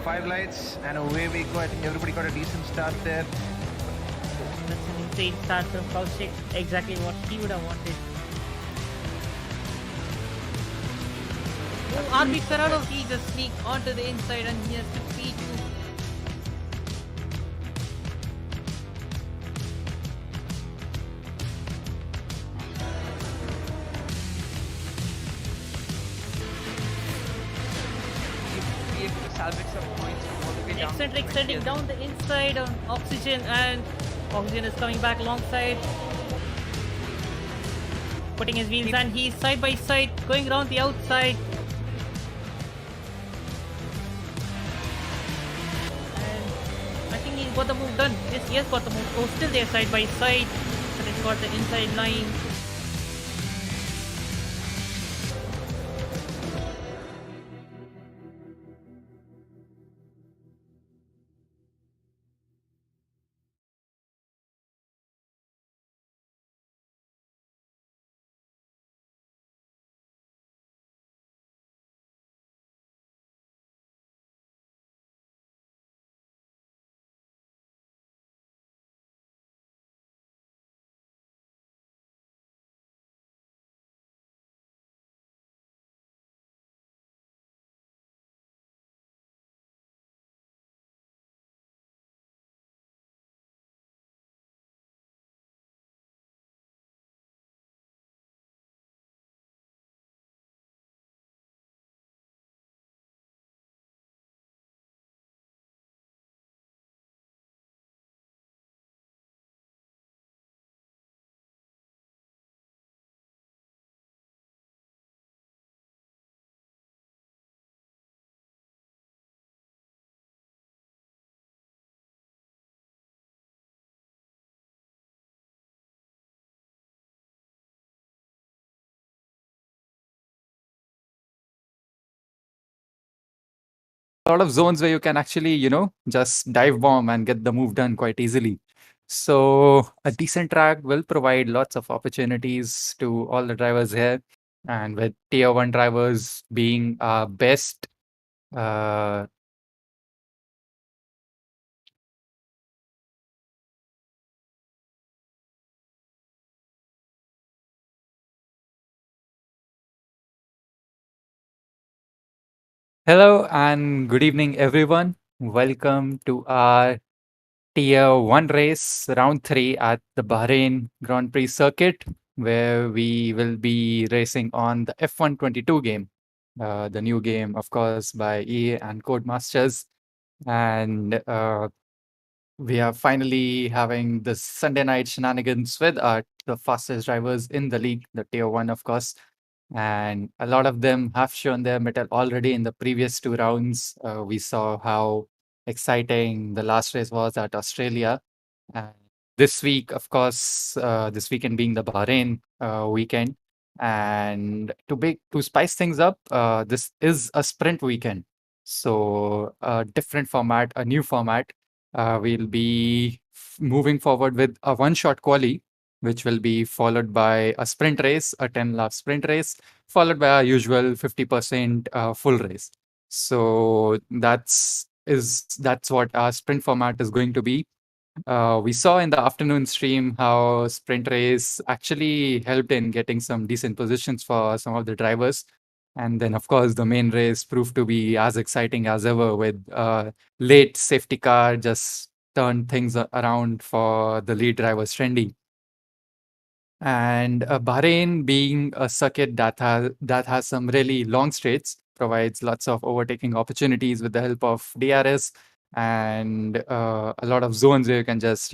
5 lights, and away we go. I think everybody got a decent start there. That's an insane start from Koushik. Exactly what he would have wanted. Oh, RB Ferraro, he just sneaked onto the inside and he has to P2. Be able to salvage some points all the way down. Eccentric sending down the inside on Oxygen, and Oxygen is coming back alongside. Putting his wheels, and he's side by side going around the outside. And I think he's got the move done. Yes, he has got the move. Oh, still there side by side. But it's got the inside line. A lot of zones where you can actually, just dive bomb and get the move done quite easily. So a decent track will provide lots of opportunities to all the drivers here. And with tier one drivers being our best, uh, hello and good evening, everyone. Welcome to our Tier 1 race, round 3 at the Bahrain Grand Prix circuit, where we will be racing on the F122 game, the new game, of course, by EA and Codemasters. And we are finally having the Sunday night shenanigans with the fastest drivers in the league, the Tier 1, of course. And a lot of them have shown their mettle already in the previous two rounds. We saw how exciting the last race was at Australia. And this week, of course, this weekend being the Bahrain weekend. And to spice things up, this is a sprint weekend. So a different format, a new format. We'll be moving forward with a one-shot quali, which will be followed by a sprint race, a 10-lap sprint race, followed by our usual 50% full race. So that's what our sprint format is going to be. We saw in the afternoon stream how sprint race actually helped in getting some decent positions for some of the drivers. And then, of course, the main race proved to be as exciting as ever with late safety car just turned things around for the lead drivers trendy. And Bahrain being a circuit that has some really long straights, provides lots of overtaking opportunities with the help of DRS and a lot of zones where you can just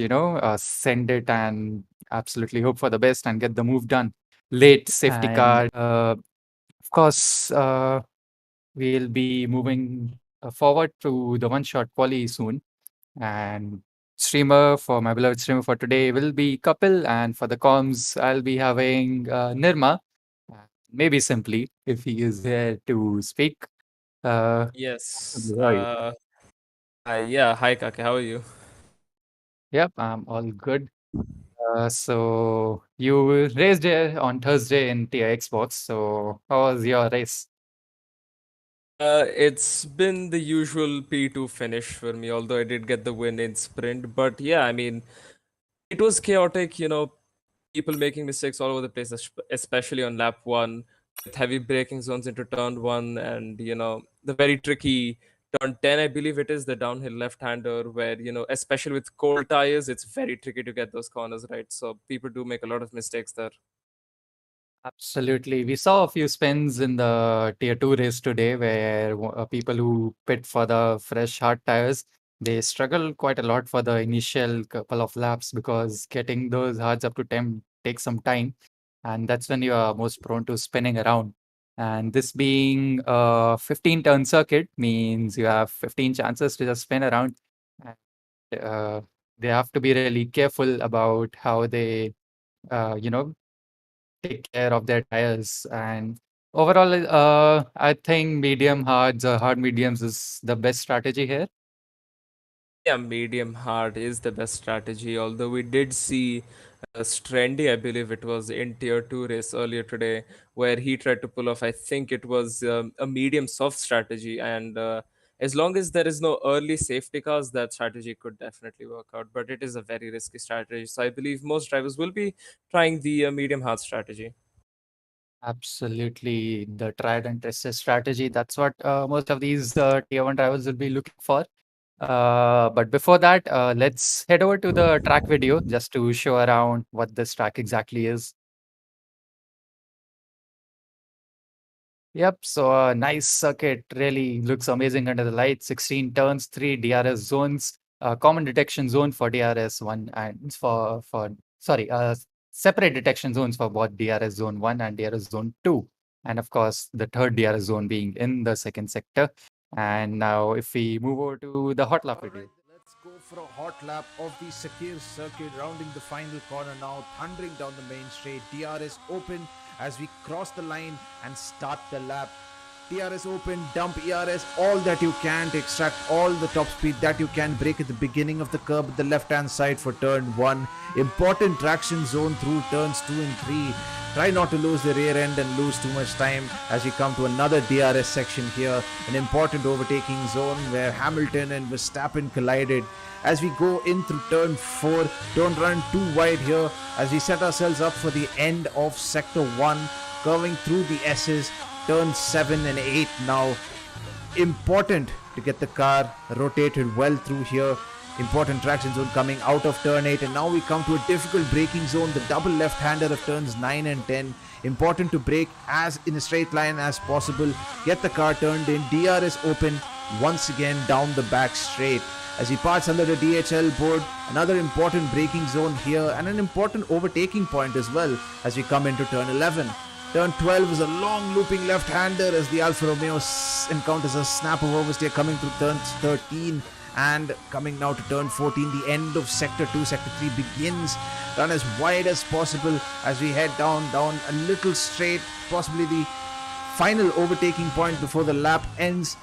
send it and absolutely hope for the best and get the move done. Late safety car, of course, we'll be moving forward to the one-shot quali soon. And my beloved streamer for today will be Kapil, and for the comms, I'll be having Nirma, maybe Simply, if he is here to speak. Yes. How are you? Yeah. Hi, Kake. How are you? Yep, I'm all good. So you raced here on Thursday in TI Xbox. So how was your race? It's been the usual P2 finish for me, although I did get the win in sprint. But yeah, I mean, it was chaotic, people making mistakes all over the place, especially on lap one, with heavy braking zones into turn one, and the very tricky turn 10, I believe it is, the downhill left-hander, where especially with cold tires, it's very tricky to get those corners right. So people do make a lot of mistakes there. Absolutely. We saw a few spins in the Tier 2 race today where people who pit for the fresh hard tires, they struggle quite a lot for the initial couple of laps because getting those hards up to 10 takes some time. And that's when you are most prone to spinning around. And this being a 15 turn circuit means you have 15 chances to just spin around. And, they have to be really careful about how they, you know, take care of their tires. And overall, I think medium hards or hard mediums is the best strategy here. Yeah, medium hard is the best strategy. Although we did see Strandy, I believe it was in tier 2 race earlier today, where he tried to pull off, I think it was a medium soft strategy. And as long as there is no early safety cars, that strategy could definitely work out. But it is a very risky strategy. So I believe most drivers will be trying the medium hard strategy. Absolutely, the tried and tested strategy. That's what most of these tier 1 drivers will be looking for. But before that, let's head over to the track video just to show around what this track exactly is. Yep, so a nice circuit really looks amazing under the lights. 16 turns, 3 DRS zones, common detection zone for DRS 1 and separate detection zones for both DRS zone 1 and DRS zone 2. And of course, the third DRS zone being in the second sector. And now if we move over to the Hotlap video. Let's go for a hot lap of the Sakir circuit, rounding the final corner now, thundering down the main straight. DRS open as we cross the line and start the lap. DRS open, dump ERS, all that you can to extract all the top speed that you can. Brake at the beginning of the curb at the left hand side for turn 1. Important traction zone through turns 2 and 3. Try not to lose the rear end and lose too much time as we come to another DRS section here. An important overtaking zone where Hamilton and Verstappen collided. As we go in through turn 4, don't run too wide here as we set ourselves up for the end of sector 1, curving through the S's. Turn 7 and 8 now. Important to get the car rotated well through here. Important traction zone coming out of turn 8, and now we come to a difficult braking zone, the double left-hander of turns 9 and 10. Important to brake as in a straight line as possible. Get the car turned in. DRS open once again down the back straight. As he parts under the DHL board, another important braking zone here and an important overtaking point as well as we come into turn 11. Turn 12 is a long looping left-hander as the Alfa Romeo encounters a snap of oversteer coming through turn 13, and coming now to turn 14, the end of sector 2. Sector 3 begins. Run as wide as possible as we head down a little straight, possibly the final overtaking point before the lap ends.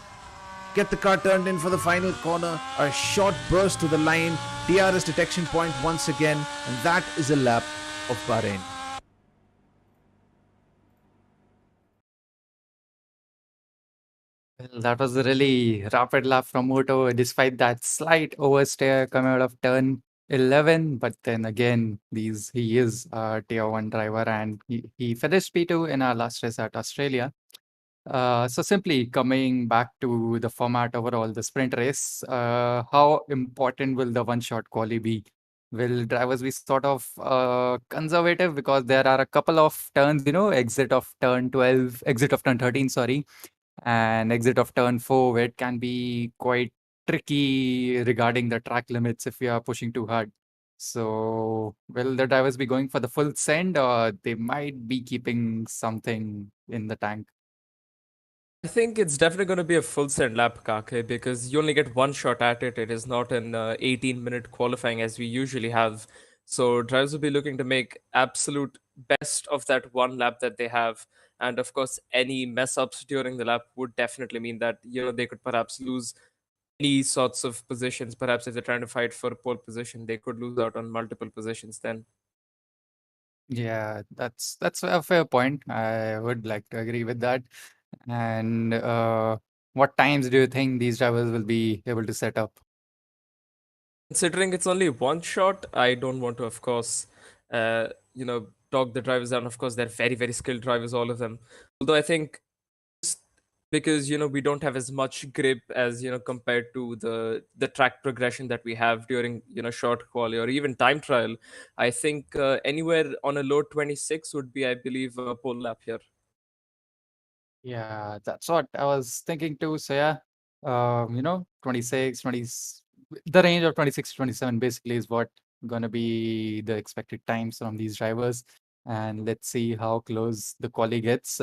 Get the car turned in for the final corner. A short burst to the line. DRS detection point once again, and that is a lap of Bahrain. Well, that was a really rapid lap from Moto, despite that slight oversteer coming out of turn 11. But then again, he is a tier 1 driver and he finished P2 in our last race at Australia. So simply coming back to the format overall, the sprint race, how important will the one-shot quali be? Will drivers be sort of conservative because there are a couple of turns, exit of turn 12, exit of turn 13, sorry, and exit of turn 4, where it can be quite tricky regarding the track limits if you are pushing too hard. So, will the drivers be going for the full send or they might be keeping something in the tank? I think it's definitely going to be a full send lap, Kake, because you only get one shot at it. It is not an 18-minute qualifying as we usually have. So drivers will be looking to make absolute best of that one lap that they have. And of course, any mess ups during the lap would definitely mean that, they could perhaps lose any sorts of positions. Perhaps if they're trying to fight for a pole position, they could lose out on multiple positions then. Yeah, that's a fair point. I would like to agree with that. And what times do you think these drivers will be able to set up? Considering it's only one shot, I don't want to, of course, talk the drivers down. Of course, they're very, very skilled drivers, all of them. Although I think because we don't have as much grip as compared to the track progression that we have during short quali or even time trial. I think anywhere on a low 26 would be, I believe, a pole lap here. Yeah, that's what I was thinking too. So yeah, 26, 20, the range of 26 to 27 basically is what gonna be the expected times from these drivers. And let's see how close the quali gets.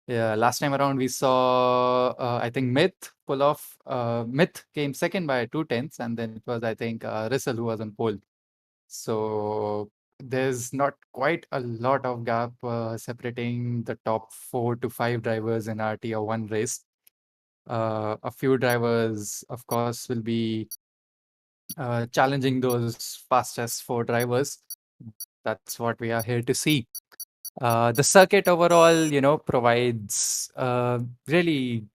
Yeah, last time around we saw I think Myth pull off. Myth came second by 2/10, and then it was I think Russell who was on pole. So there's not quite a lot of gap separating the top 4 to 5 drivers in our Tier 1 race. A few drivers, of course, will be challenging those fastest 4 drivers. That's what we are here to see. The circuit overall, provides really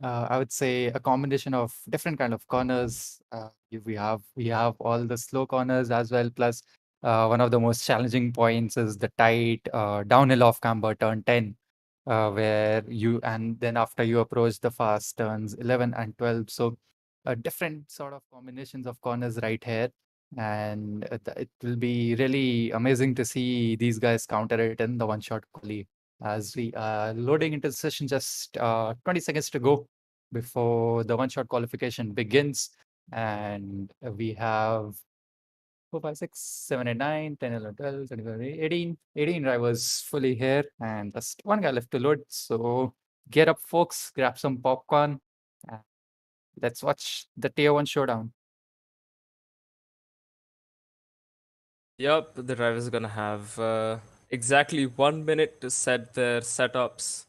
I would say a combination of different kind of corners. We have all the slow corners as well. Plus, one of the most challenging points is the tight downhill off camber turn 10, where and then after you approach the fast turns 11 and 12. So, different sort of combinations of corners right here. And it will be really amazing to see these guys counter it in the one-shot quali as we are loading into the session. Just 20 seconds to go before the one-shot qualification begins. And we have 4, 5, 6, 7, 8, 9, 10, 11, 12, 13, 18 drivers fully here, and just one guy left to load. So get up, folks, grab some popcorn, and let's watch the Tier 1 showdown. Yep, the drivers are gonna have exactly 1 minute to set their setups.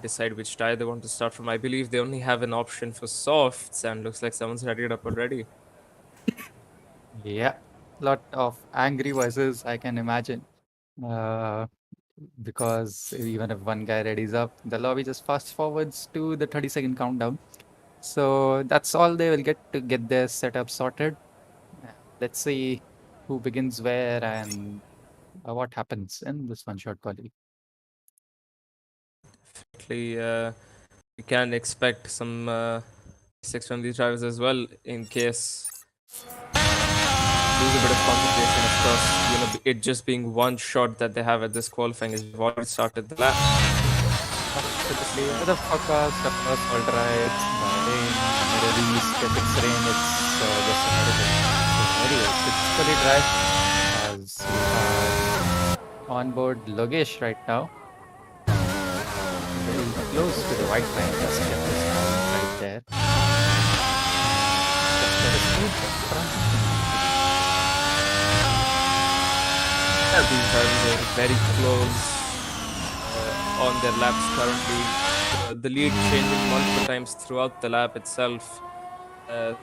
Decide which tire they want to start from. I believe they only have an option for softs, and looks like someone's ready it up already. Yeah, lot of angry voices I can imagine. Because even if one guy readies up, the lobby just fast forwards to the 30-second countdown. So that's all they will get to get their setup sorted. Let's see who begins where and what happens in this one-shot quali. Definitely, we can expect some 6 from these drivers as well in case lose a bit of concentration. Of course, it just being one shot that they have at this qualifying is we've already started the lap. Absolutely. Weather forecast, of course, all right. Rain, Middle East, if it's rain, it's just another thing. Anyways, it's fully dry as we are on board Logesh right now. Very close to the white line, just get this point right there. Just get a smooth transition. Yeah, these drivers are very close on their laps currently. The lead changing multiple times throughout the lap itself.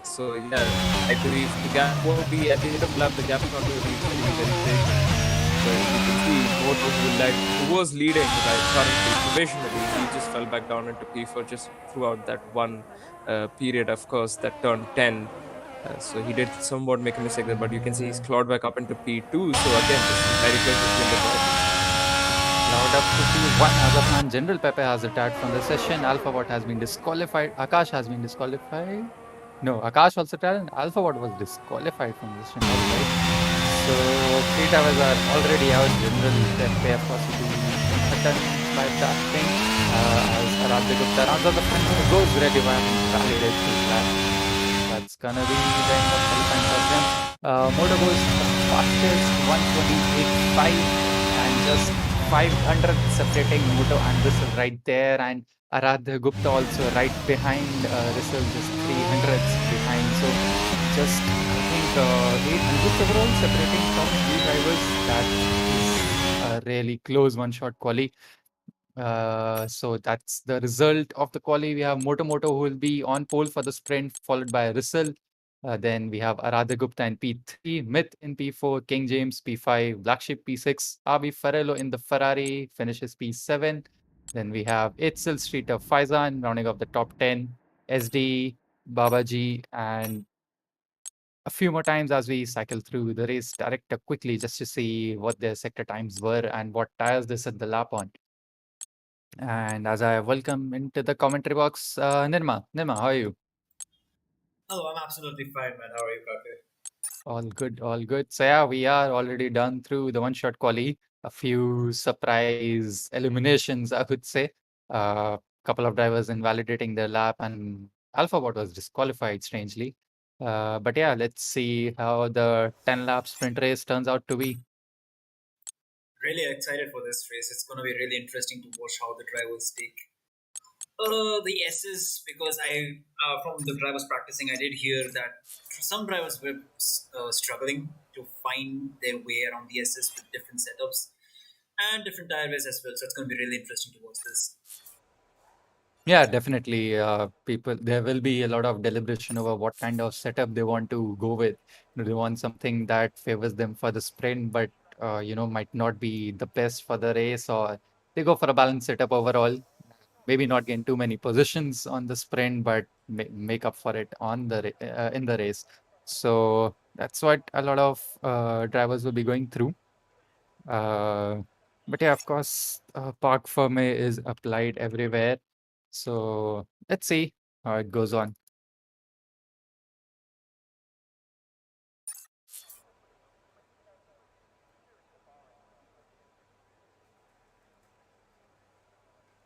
So yeah, I believe the gap won't be at the end of the lap. The gap is not going to be very, very big. So you can see Moto, who was leading currently provisionally, he just fell back down into P4 just throughout that one period. Of course, that turn 10. So he did somewhat make a mistake there, but you can see he's clawed back up into P2. So again, this is very close between the drivers. Loud up to P1 as of now. General Pepe has retired from the session. AlphaBot has been disqualified. Akash has been disqualified. No, Akash also retired and AlphaBot was disqualified from the session. Right. So 3 drivers are already out. General Pepe, of course, will be threatened by that thing. As Aradhya Gupta rounds out the front, goes really well and validates his lap. That's gonna be the end of qualifying for them. Moto goes the fastest 128.5 and just 500 separating Moto and Russell right there, and Aradhya Gupta also right behind Russell, just 300s behind. So just I think 800s overall separating from 3 drivers. That is a really close one-shot quali. So that's the result of the quali. We have Moto who will be on pole for the sprint, followed by Russell. Then we have Aradhya Gupta in P3, Myth in P4, King James P5, Black Sheep P6, Abi Farello in the Ferrari finishes P7. Then we have Itzel Street of Faizan rounding off the top 10, SD, Babaji, and a few more times as we cycle through the race director quickly just to see what their sector times were and what tires they set the lap on. And as I welcome into the commentary box, Nirma. Nirma, how are you? Hello, I'm absolutely fine, man. How are you, Kaake? All good, all good. So yeah, we are already done through the one-shot quali. A few surprise eliminations, I would say. A couple of drivers invalidating their lap, and AlphaBot was disqualified, strangely. But yeah, let's see how the 10-lap sprint race turns out to be. Really excited for this race. It's going to be really interesting to watch how the drivers take the S's, because from the drivers practicing, I did hear that some drivers were struggling to find their way around the S's with different setups and different tire wears as well. So it's going to be really interesting to watch this. Yeah, definitely. There will be a lot of deliberation over what kind of setup they want to go with. Do they want something that favors them for the sprint, but might not be the best for the race, or they go for a balanced setup overall? Maybe not gain too many positions on the sprint, but make up for it on in the race. So that's what a lot of drivers will be going through. But yeah, of course, Park Ferme is applied everywhere. So let's see how it goes on.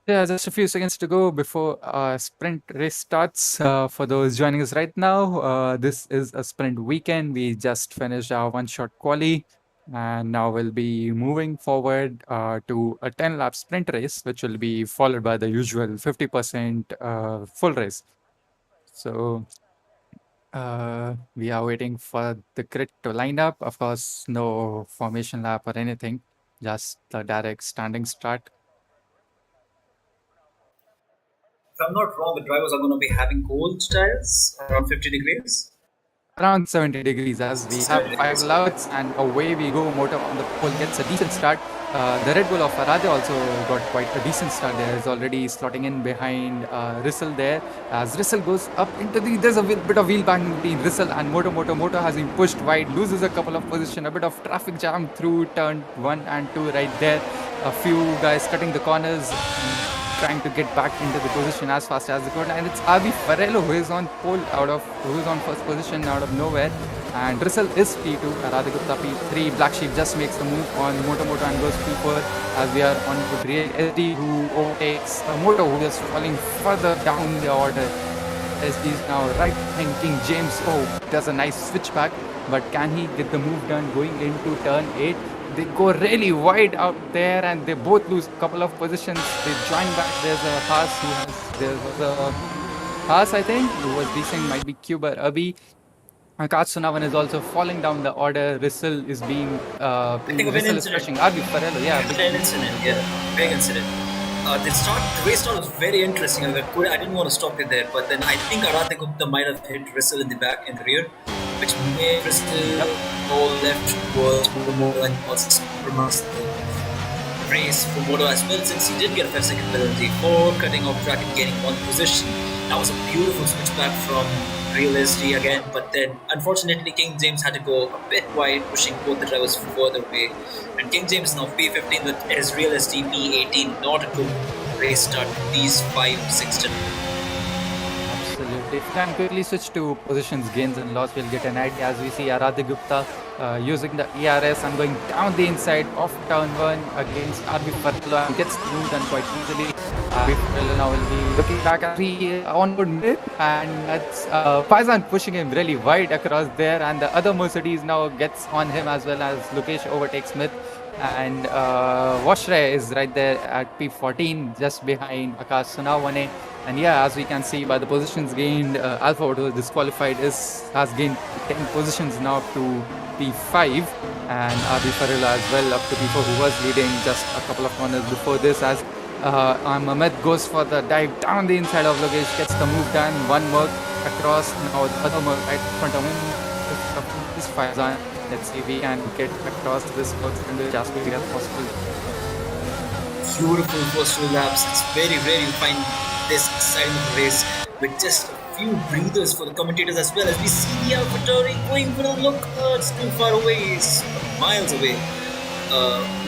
Yeah, just a few seconds to go before sprint race starts. For those joining us right now, this is a sprint weekend. We just finished our one-shot quali, and now we'll be moving forward to a 10-lap sprint race, which will be followed by the usual 50% full race. So we are waiting for the grid to line up. Of course, no formation lap or anything, just the direct standing start. If I'm not wrong, the drivers are going to be having cold tires around 50 degrees. Around 70 degrees as we have 5 louds, and away we go. Moto on the pole gets a decent start. The Red Bull of Arade also got quite a decent start there. Is already slotting in behind Rissel there. As Rissel goes up into there's a bit of wheel bang between Rissel and Moto. Moto has been pushed wide, loses a couple of position, a bit of traffic jam through turn 1 and 2 right there. A few guys cutting the corners, trying to get back into the position as fast as they could, and it's Avi Farello who is on first position out of nowhere, and Rissel is P2, Arade Gupta P3. Black Sheep just makes the move on Moto and goes P4 as we are on to Real SD, who overtakes Moto, who is falling further down the order. SD is now right behind King James. Does a nice switchback, but can he get the move done going into turn 8? They go really wide out there, and they both lose a couple of positions. They join back. There's a Haas, I think, who was decent, might be Cuba Abi. Katsunavan is also falling down the order. Rissel is being Rissel is pushing Arbi Farello. Yeah, Big incident. The race start was very interesting. I didn't want to stop it there, but then I think Arate Gupta might have hit Rissel in the back and the rear, which made Rissel go left towards Moto and also compromised the race for Moto as well, since he did get a 5-second penalty for cutting off track and gaining 1 position. That was a beautiful switchback from Real SD again, but then unfortunately King James had to go a bit wide, pushing both the drivers further away. And King James now P15 with his Real SD P18. Not a good race start with these 5-6 gentlemen. Absolutely. If you can quickly switch to positions, gains and loss, we'll get an idea as we see Arade Gupta using the ERS and going down the inside of turn 1 against Arbi Farello, and gets moved done quite easily. Arbi Farello now will be looking back at the onboard mid, and that's Faizan pushing him really wide across there, and the other Mercedes now gets on him as well as Lukesh overtakes Smith. And Washre is right there at P14, just behind Akash Sunawane. And yeah, as we can see by the positions gained, Alpha Auto disqualified has gained 10 positions now up to P5, and Adi Farilla as well up to P4, who was leading just a couple of corners before this, as Ahmed goes for the dive down the inside of Logesh, gets the move done, one Merc across, now the other Merc right in front of him. This Faizan. Let's see if we can get across this Merc as quickly as possible. beautiful first 2 laps. It's very rare you find this exciting of a race with just a few breathers for the commentators as well. As we see the AlphaTauri going for a look, it's too far away, it's miles away.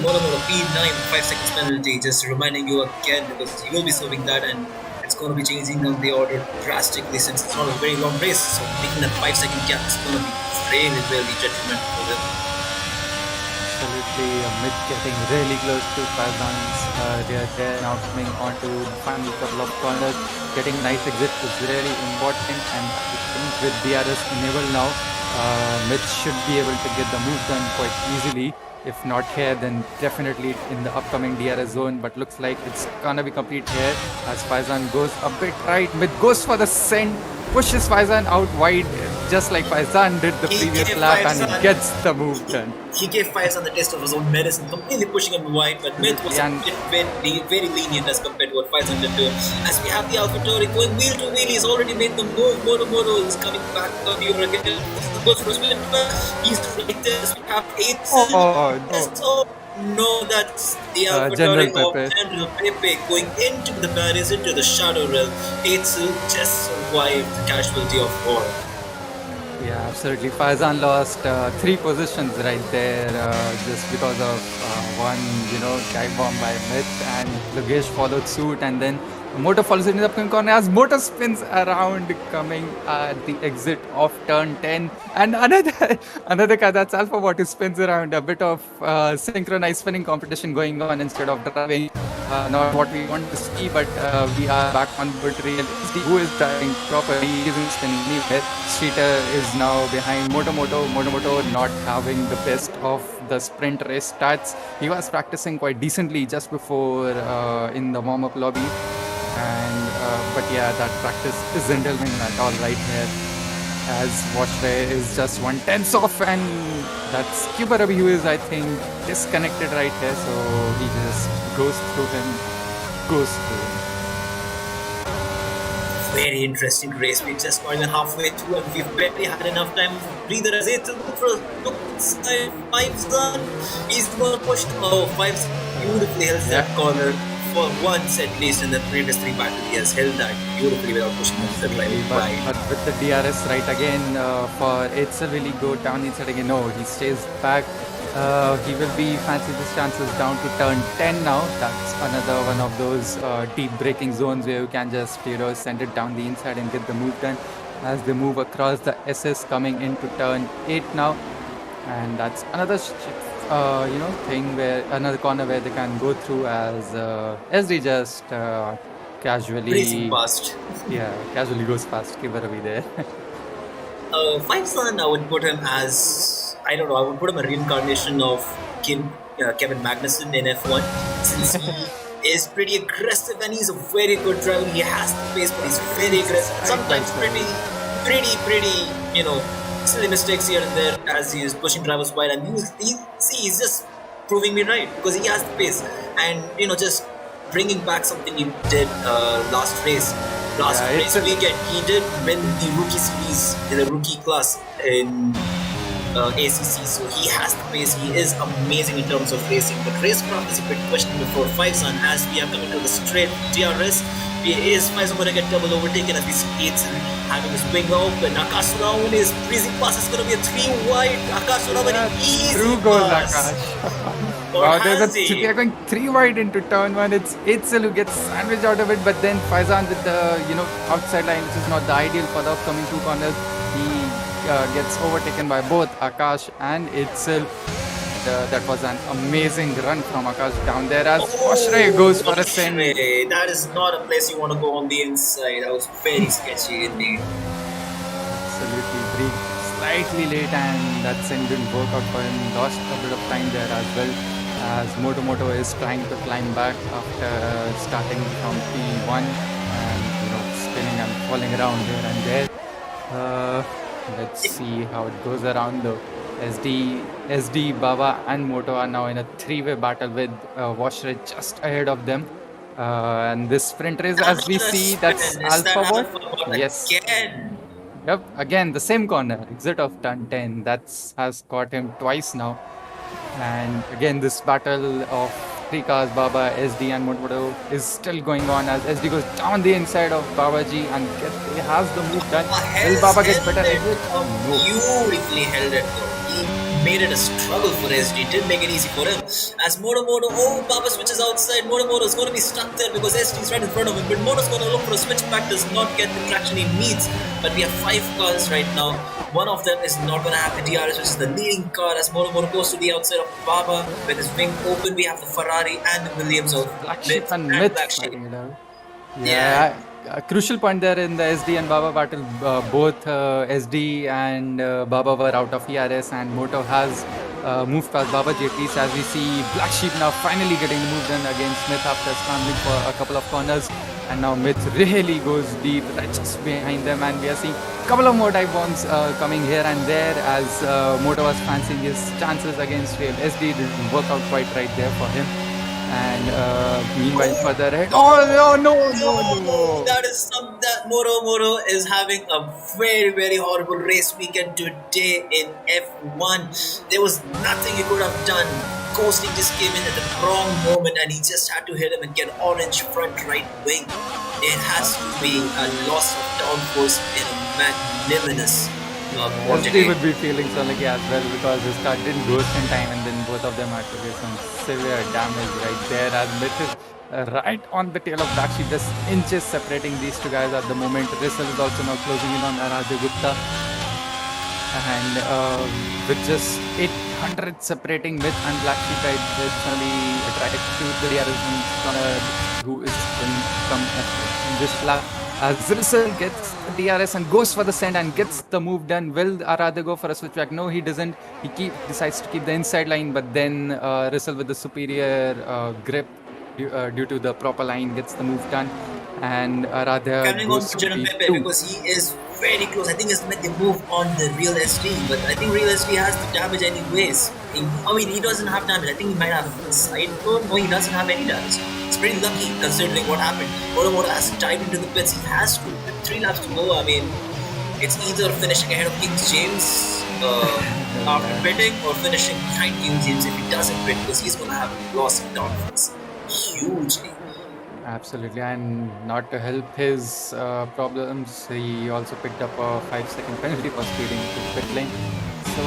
Moto P9 5 seconds penalty. Just reminding you again because he will be serving that and it's going to be changing down the order drastically since it's not a very long race. So making that 5 second gap is going to be really, really detrimental for them. Absolutely, Mid getting really close to Faizan's rear there. Now coming on to the final couple of corners. Getting nice exit is really important, and I think with DRS enabled now, Mid should be able to get the move done quite easily. If not here, then definitely in the upcoming DRS zone. But looks like it's gonna be complete here as Faizan goes a bit right. Mid goes for the send, pushes Faizan out wide, just like Faizan did the previous lap, and gets the move done. He gave Faizan the test of his own medicine, completely pushing him wide, but Mid was very lenient as compared to what Faizan did to him. As we have the AlphaTauri going wheel to wheel, he's already made the move. Moto is coming back on the over again. He's right there. As we have 8th. Oh no, that's the AlphaTauri of General Pepe going into the barriers, into the shadow realm. 8th just survived the casualty of war. Yeah, absolutely. Faizan lost 3 positions right there just because of one, dive bomb by Mitch, and Lugesh followed suit, and then Moto follows it in the upcoming corner as Moto spins around, coming at the exit of turn 10, and another car, that's Alpha who spins around. A bit of synchronized spinning competition going on instead of driving. Not what we want to see, but we are back on board real. Who is driving properly, he isn't spinning anywhere. Streeter is now behind Moto not having the best of the sprint race stats. He was practicing quite decently just before in the warm-up lobby, and but yeah, that practice isn't helping at all right here, as Watchray is just 1/10 off, and that's Cuba Rabi who is, I think, disconnected right here, so he just goes through him. Very interesting race. We're just not even halfway through and we've barely had enough time to breathe as it's look inside Faizan. He's going to push. Oh, Faizan beautifully held that corner for once at least in the previous 3 battles. He has held that beautifully without pushing the driving by. But with the DRS right again, for Itzel, will he go down inside again? No, he stays back. He will be fancy his chances down to turn 10 now. That's another one of those deep braking zones where you can just send it down the inside and get the move done as they move across the SS, coming into turn 8 now. And that's another thing where another corner where they can go through as SD just casually racing past. Yeah, casually goes past. Keep it away there. Faizan, I would put him as, I don't know, I would put him a reincarnation of Kevin Magnussen in F1, since he is pretty aggressive and he's a very good driver. He has the pace, but he's very aggressive. Sometimes pretty, silly mistakes here and there as he is pushing drivers wide, and he's just proving me right because he has the pace, and just bringing back something he did last race weekend. He did win the rookie series in the rookie class in ACC, so he has the pace. He is amazing in terms of racing, but racecraft is a bit questionable for Faizan as we are coming to the straight DRS. Is Faizan going to get double overtaken as we see it's having his wing open? Akash Rawan is breezing past. It's going to be a 3 wide. Akash Rawan easy through goes Akash. Wow, they are going 3 wide into turn 1. It's Itzel who gets sandwiched out of it, but then Faizan with the outside line, which is not the ideal for the upcoming 2 corners. He gets overtaken by both Akash and Itzel. That was an amazing run from Akash down there as Oshray goes for a send. That is not a place you want to go on the inside. That was very sketchy indeed. Absolutely, Break slightly late, and that send didn't work out for him. Lost a bit of time there as well, as Moto is trying to climb back after starting from P1 and spinning and falling around here and there. Let's see how it goes around though. SD, Baba and Moto are now in a 3-way battle with Washray just ahead of them. And this sprint race, as we see, that's Alpha Bot. Yes. Again. Yep, again the same corner, exit of turn 10. That has caught him twice now. And again, this battle of three cars, Baba, SD, and Moto is still going on as SD goes down the inside of Babaji and he has the move done. Will Baba get better exit? No. Beautifully held it though. He made it a struggle for SD. Didn't make it easy for him. As Moto, oh, Baba switches outside. Moto is going to be stuck there because SD is right in front of him. But Moto's going to look for a switch back. Does not get the traction he needs. But we have 5 cars right now. One of them is not going to have the DRS, which is the leading car. As Moto goes to the outside of Baba with his wing open, we have the Ferrari and the Williams of Black Sheep and Myth fighting it out. Yeah. A crucial point there in the SD and Baba battle. Both SD and Baba were out of ERS, and Moto has moved past Baba at least, as we see Black Sheep now finally getting the move done against Smith after scrambling for a couple of corners. And now Myth really goes deep, right just behind them, and we are seeing a couple of more dive bombs coming here and there as Moto was fancying his chances against Real. SD didn't work out quite right there for him. And meanwhile, further ahead. Oh no! That is that Moto is having a very, very horrible race weekend today in F1. There was nothing he could have done. Koushik just came in at the wrong moment and he just had to hit him and get orange front right wing. It has to be a loss of downforce in a magnanimous SD would be feeling Solaki as well because his car didn't ghost in time, and then both of them had to do some severe damage right there as Myth is right on the tail of Black Sheep, just inches separating these two guys at the moment. Russell is also now closing in on Aradhya Gupta, and with just 800 separating Myth and Black Sheep, right, it's going to be a track to the DRS who is going to come in this lap. As Russell gets the DRS and goes for the send and gets the move done. Will Aradhya go for a switchback? No, he doesn't. He decides to keep the inside line, but then Russell with the superior grip due to the proper line gets the move done. And Aradhya coming on goes to to Pepe P2. because he is very close. I think he's made the move on the Real SD, but I think Real SD has the damage anyways. He doesn't have damage. I think he might have a side burn. No, he doesn't have any damage. It's pretty lucky considering what happened. Moto has dived into the pits. He has to. With 3 laps to go, I mean, it's either finishing ahead of King James after pitting or finishing behind King James if he doesn't pit, because he's going to have a loss of downforce hugely. Absolutely, and not to help his problems, he also picked up a 5-second penalty for speeding to pit lane. So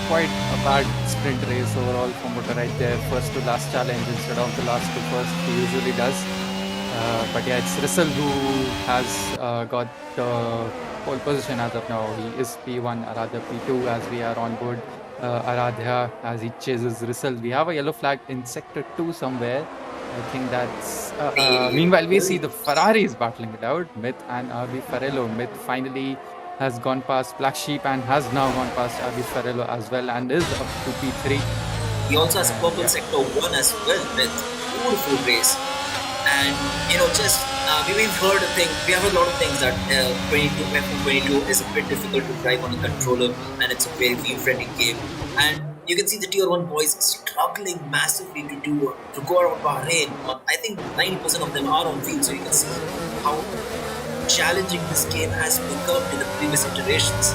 quite a bad sprint race overall for Moto right there. First to last challenge instead of the last to first he usually does. But yeah, it's Russell who has got the pole position as of now. He is P1, Aradhya P2 as we are on board. Aradhya as he chases Russell. We have a yellow flag in sector 2 somewhere. I think that's... meanwhile, we see the Ferraris battling it out. Myth and RB Farello. Myth finally has gone past Black Sheep and has now gone past RB Farello as well and is up to P3. He also has purple sector 1 as well with beautiful race. And just we've heard a thing. We have heard a lot of things that F22 is a bit difficult to drive on a controller, and it's a very view-friendly game. And you can see the Tier 1 boys struggling massively to go around Bahrain. I think 90% of them are on field, so you can see how challenging this game has become in the previous iterations.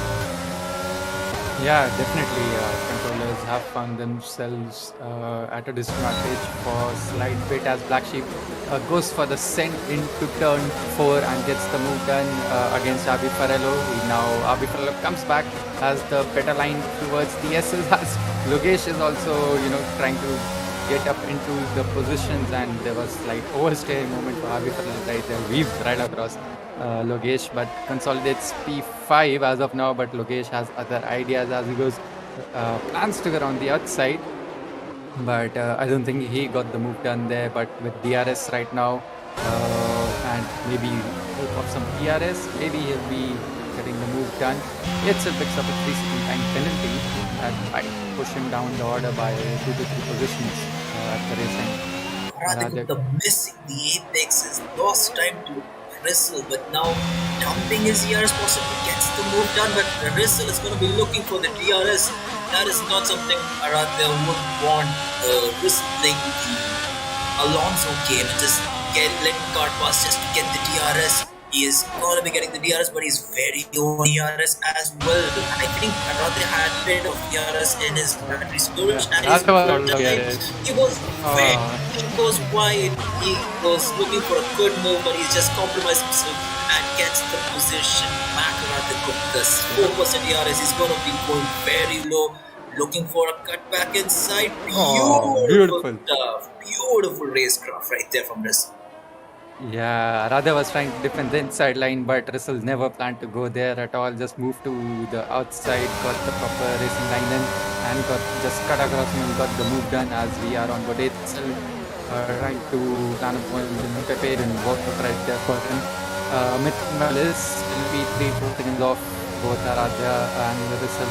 Yeah, definitely. Controllers have found themselves at a disadvantage for slight bit as Black Sheep goes for the send into turn 4 and gets the move done against RB Farello. Now RB Farello comes back as the better line towards the S's as Logesh is also, trying to get up into the positions, and there was slight overstay moment for RB Farello right there. Weaves right across Logesh, but consolidates P5 as of now, but Logesh has other ideas as he goes, plans to get on the outside, but I don't think he got the move done there. But with DRS right now and maybe help of some PRS, maybe he'll be getting the move done. It still picks up a 3-second time penalty that might push him down the order by 2 to 3 positions at the race end. Rather missing the apex is lost time to Russell, but now dumping his ERS possibly gets the move done, but Russell is going to be looking for the DRS. That is not something Aradhya would want. Russell playing the Alonso game and just letting card pass just to get the DRS. He is gonna be getting the DRS, but he's very low on DRS as well. I think Aradhe had a bit of DRS in his battery storage, and he's That was full all of time. it. He was very, Oh, he goes wide. He was looking for a good move, but he's just compromised himself and gets the position back around the Gupta's 4% DRS. He's gonna be going very low, looking for a cut back inside. oh, Beautiful beautiful. stuff. Beautiful racecraft right there from this. Yeah, Radha was trying to defend the inside line, but Russell never planned to go there at all. Just moved to the outside, got the proper racing line in, and got just cut across him and got the move done as we are on board. Still trying to plan a point in Pepe and work out right there for him. Mid is will be 3-4 seconds off both Aradhya and Russell,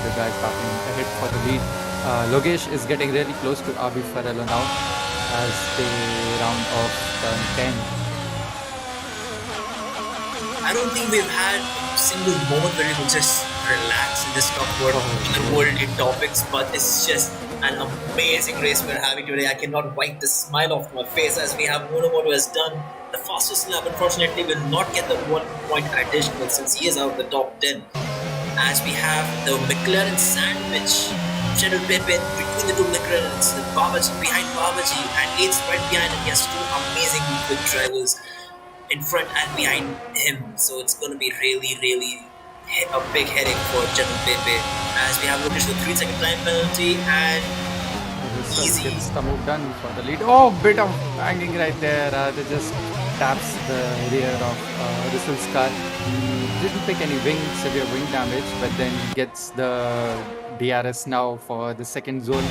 the guys starting ahead for the lead. Logesh is getting really close to Abi Farello now as they round off turn 10. I don't think we've had a single moment where we could just relax and just talk about otherworldly topics, but it's just an amazing race we're having today. I cannot wipe the smile off my face as we have Moto has done the fastest lap. Unfortunately, will not get the 1 point additional since he is out of the top 10. As we have the McLaren sandwich, Cheryl Pepe between the two McLarens, Babaji behind Babaji, and Yates right behind him. He has two amazing good drivers in front and behind him. So it's going to be really a big headache for Cheryl Pepe. As we have Lucas with 3-second time penalty and easy. Gets the move done for the lead. Oh, bit of banging right there. They just taps the rear of Russell's car. Didn't take any severe wing damage, but then gets the DRS now for the second zone.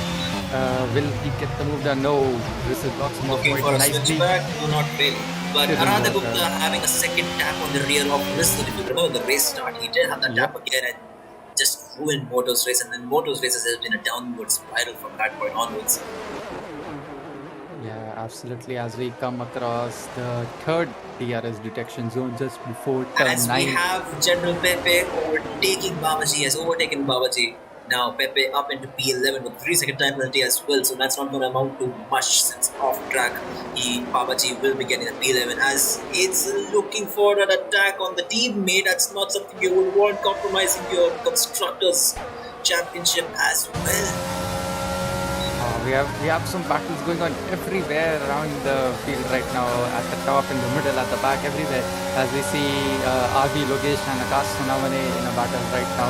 Will he get the move done? No. Russell blocks him off Looking quite for a nicely. switchback? No, not really. But Didn't Aradha work Gupta out. having a second tap on the rear of Russell. If you remember the race start, he did have that tap again and just ruined Moto's race. And then Moto's races has been a downward spiral from that point onwards. Yeah, absolutely. As we come across the third DRS detection zone just before turn As we 9. have General Pepe overtaking Babaji, has overtaken Babaji. Now Pepe up into P11 with 3-second time penalty as well, so that's not going to amount to much since off track. Babaji will be getting a P11 as it's looking for an attack on the teammate. That's not something you would want, compromising your constructors championship as well. We have some battles going on everywhere around the field right now, at the top, in the middle, at the back, everywhere. As we see RB Logesh and Akash Sonavane in a battle right now.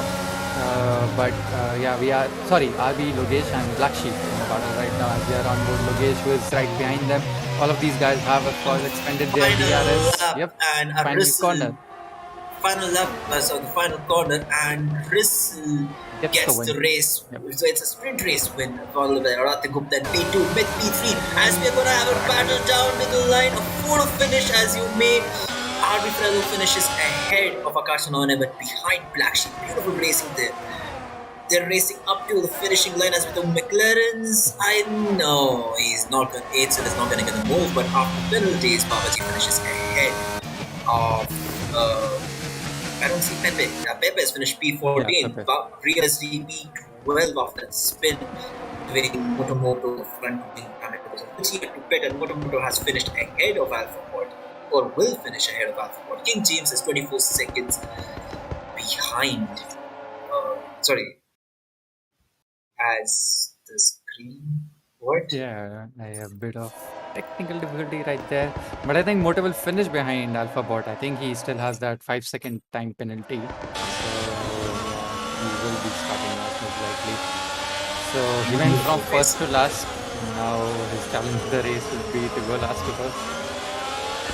RB Logesh and Black Sheep in a battle right now as they are on board. Logesh who is right behind them. All of these guys have, of course, expended their DRS. Lap and final corner. Final lap, the final corner, and Rizzle gets the race. Yep. So it's a sprint race win, followed by Aradhya Gupta and P2 with P3. As we are going to have a battle down the line, a photo finish as you may. RB Fredo finishes ahead of Akash Sonavane, but behind Black Sheep. Beautiful racing there. They're racing up to the finishing line as with the McLarens. I know he's not going to, Aidsel is not going to get the move, but after penalties, Babaji finishes ahead of. I don't see Pepe. Pepe has finished P14. Yeah, Ria's P12 after that spin between Moto the front wing parameters. It's here to bet, and Moto has finished ahead of AlphaBot, or will finish ahead of AlphaBot. King James is 24 seconds behind. As the screen. What? Yeah, I have a bit of technical difficulty right there. But I think Moto will finish behind AlphaBot. I think he still has that 5-second time penalty. So he will be starting last most likely. So he went from first to last. Now his challenge to the race will be to go last to first.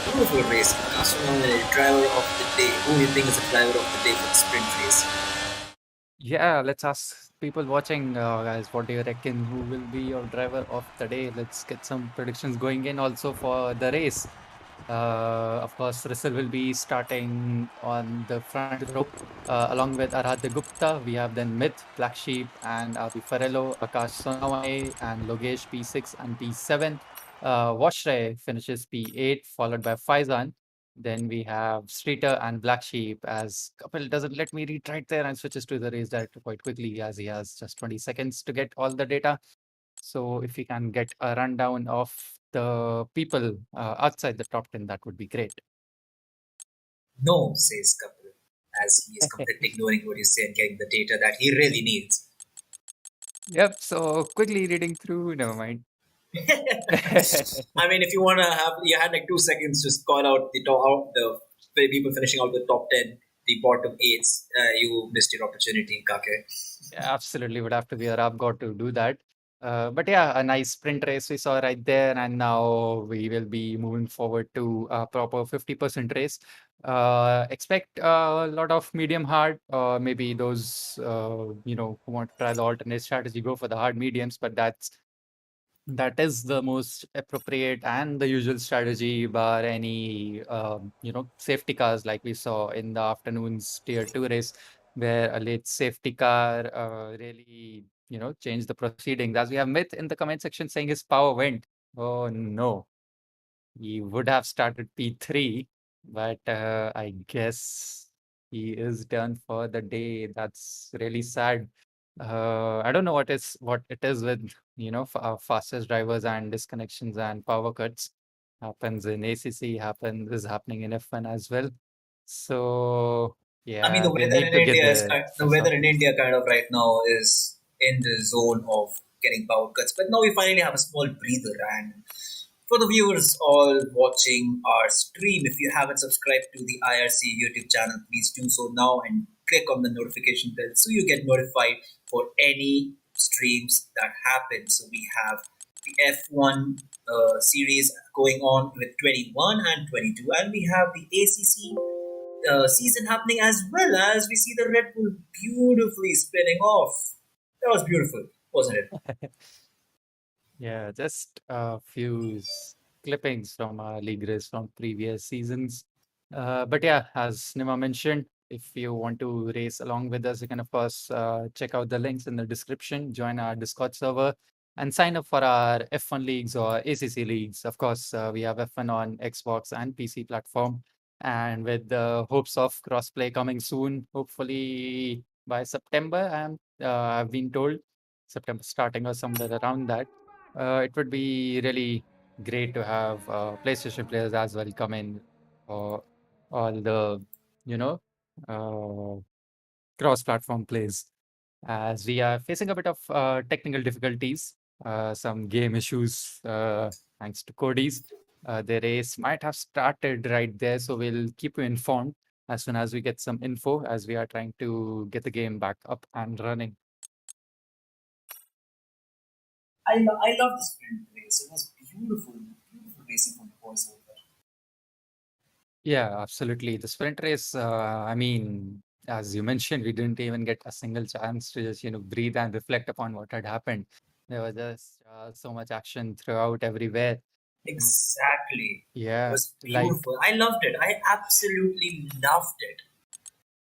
Beautiful race. Kasuna, driver of the day. Who do you think is the driver of the day for the sprint race? Yeah, let's ask people watching, guys, what do you reckon? Who will be your driver of the day? Let's get some predictions going in also for the race. Of course, Russell will be starting on the front row along with Aradhya Gupta. We have then Myth, Black Sheep, and Abi Farello, Akash Sonawai, and Logesh P6 and P7. Washray finishes P8, followed by Faizan. Then we have Streeter and Black Sheep as Kapil doesn't let me read right there and switches to the race director quite quickly as he has just 20 seconds to get all the data. So if we can get a rundown of the people outside the top 10, that would be great. No, says Kapil, as he is completely ignoring what you say and getting the data that he really needs. Yep, so quickly reading through, never mind. I mean, if you want to have, you had like 2 seconds, just call out the people finishing out the top 10, the bottom 8s. You missed your opportunity, Kake. Yeah, absolutely would have to be a rap god to do that. But yeah, a nice sprint race we saw right there, and now we will be moving forward to a proper 50% race. Expect a lot of medium hard, maybe those who want to try the alternate strategy go for the hard mediums, but that is the most appropriate and the usual strategy bar any safety cars like we saw in the afternoon's tier 2 race where a late safety car really changed the proceedings. As we have Myth in the comment section saying his power went. Oh no, he would have started P3, but I guess he is done for the day. That's really sad. I don't know what it is with fastest drivers and disconnections and power cuts. Happens in ACC, is happening in F1 as well. So I mean, yeah, they need to get their the stuff weather in sorted. India kind of right now is in the zone of getting power cuts. But now we finally have a small breather. And for the viewers all watching our stream, if you haven't subscribed to the IRC YouTube channel, please do so now and click on the notification bell so you get notified for any streams that happen. So we have the F1 series going on with 21 and 22, and we have the ACC season happening, as well as we see the Red Bull beautifully spinning off. That was beautiful, wasn't it? Yeah, just a few clippings from our league race from previous seasons. But yeah, as Nima mentioned, if you want to race along with us, you can, of course, check out the links in the description, join our Discord server, and sign up for our F1 leagues or ACC leagues. Of course, we have F1 on Xbox and PC platform. And with the hopes of crossplay coming soon, hopefully by September, I've been told September starting or somewhere around that. It would be really great to have PlayStation players as well come in for all the, you know, uh, cross-platform plays. As we are facing a bit of technical difficulties, some game issues, thanks to Cody's. The race might have started right there, so we'll keep you informed as soon as we get some info as we are trying to get the game back up and running. I love this sprint race. It was beautiful, beautiful racing from the boys over there. Yeah, absolutely. The sprint race, I mean, as you mentioned, we didn't even get a single chance to just, breathe and reflect upon what had happened. There was just so much action throughout everywhere. Exactly. It Yeah, was like beautiful. I loved it. I absolutely loved it.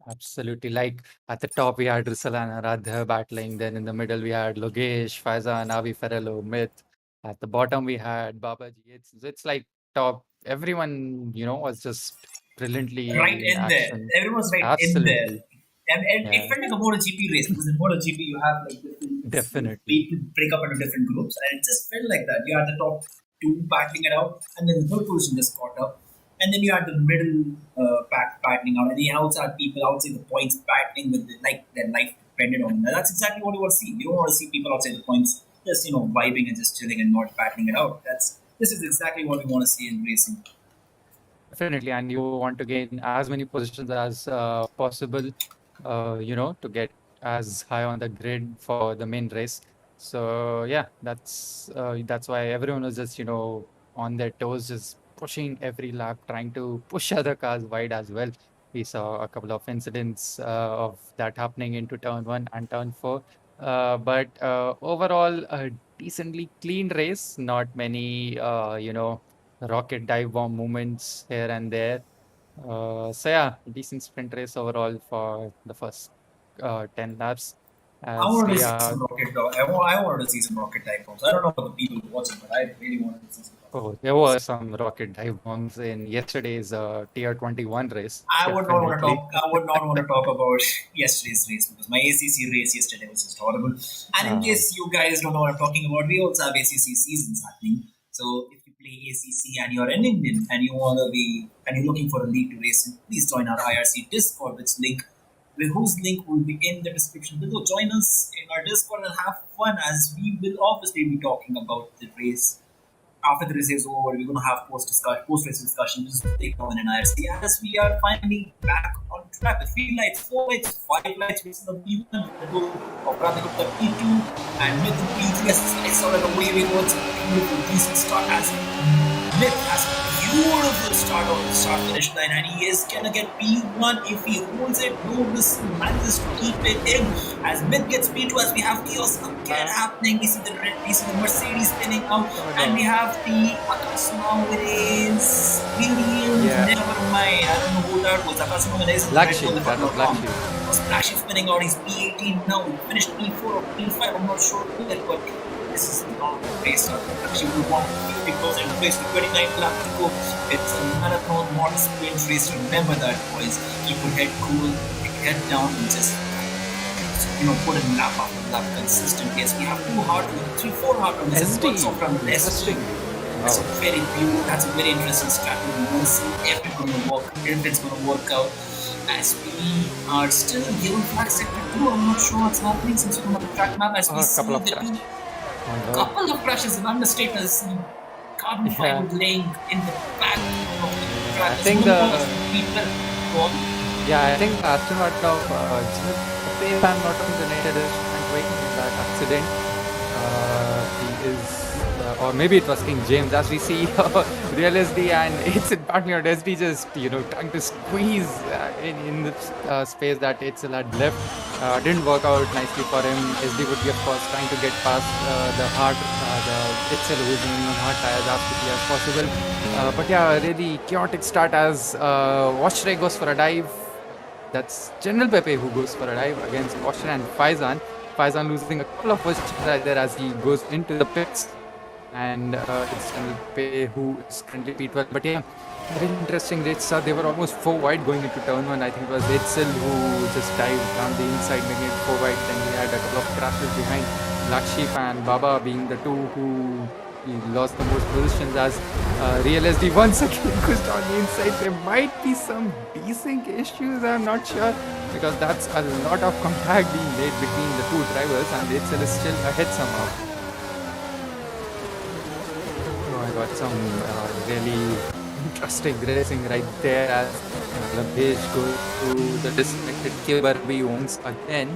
absolutely. Like at the top, we had Rizal and Aradhya battling. Then in the middle, we had Logesh, Faizan, Avi Ferrello, Myth. At the bottom, we had Babaji. It's like top. Everyone, was just Right brilliantly in in there. action. Everyone was right in there. Absolutely. And it Yeah, felt like a MotoGP race because in MotoGP you have like different definitely. people break up into different groups, and it just felt like that. You had the top two battling it out, and then the third position just caught up, and then you had the middle pack battling out, and you also had people outside the points battling with like their life depended on them. That's exactly what you want to see. You don't want to see people outside the points just vibing and just chilling and not battling it out. This is exactly what we want to see in racing. Definitely, and you want to gain as many positions as possible, to get as high on the grid for the main race. So yeah, that's why everyone was just on their toes, just pushing every lap, trying to push other cars wide as well. We saw a couple of incidents of that happening into turn 1 and turn 4. But overall, a decently clean race. Not many, rocket dive bomb movements here and there. So yeah, decent sprint race overall for the first 10 laps. I As wanted to we see are, some rocket dog. I wanted to see some rocket type bombs. I don't know about the people watching, but I really wanted to see some. oh, there were some rocket dive bombs in yesterday's Tier 21 race, I would not want to definitely. talk. I would not want to talk about yesterday's race because my ACC race yesterday was just horrible. And in Uh, case you guys don't know what I'm talking about, we also have ACC seasons happening. So if you play ACC and you're an Indian and you're looking for a league to race in, please join our IRC Discord, whose link will be in the description below. Join us in our Discord and have fun, as we will obviously be talking about the race. After the race is over, we're going to have post-race discussions on an IRC as we are finally back on track with 3 lights, 4 lights, 5 lights, which is the P1, the goal of Radha Gupta P2, and Myth in P3 as the lights out of the way. We go. It's a beautiful, decent start as Myth has a beautiful start on the start finish line, and he is gonna get P1 if he holds it. No miss, manages to keep it in as Myth gets P2 as we have chaos again happening. We see the Mercedes spinning out, and we have the Akasuma with his Helium. Never mind, I don't know who that was. Akasuma with his Black Sheep, that was Black Sheep. Black Sheep spinning out. He's P18 now. He finished P4 or P5. I'm not sure yet, but this is not a race. Actually, we want 50% race with 29 laps to go. It's a marathon, not a sprint race. Remember that, boys. Keep your head cool, keep your head down, and just put in lap after lap consistently. Yes, we have 2 hard runs, 3-4 hard runs. Interesting. That's a very interesting strategy. We want to see if it's going to work out. As we are still given flag sector 2, I'm not sure what's happening since we don't have a track map. As we see the couple of crashes, an understatement is carbon fiber laying in the back of the track. I think the Aston Martin of if I'm not wrong, the United is waiting in that accident. He is, or maybe it was King James, as we see Real SD and it's partly on SD just trying to squeeze in the space that Itzel had left. Didn't work out nicely for him. SD would be of course trying to get past the Itzel who's running on hard tires as quickly as possible. But yeah, really chaotic start as Washray goes for a dive. That's General Pepe who goes for a dive against Washray and Faizan. Faizan losing a couple of positions right there as he goes into the pits. And it's General Pepe who is currently P12. But yeah, very interesting race. They were almost 4 wide going into turn 1. I think it was Itzel who just dived down the inside, making it 4 wide. Then he had a couple of crashes behind Black Sheep and Baba being the 2 who he lost the most positions as Real SD once again goes down the inside. There might be some desync issues, I'm not sure, because that's a lot of contact being made between the 2 drivers and Itzel is still ahead somehow. I got some really interesting racing right there as Labesh goes to the disconnected Kyubarabi once again.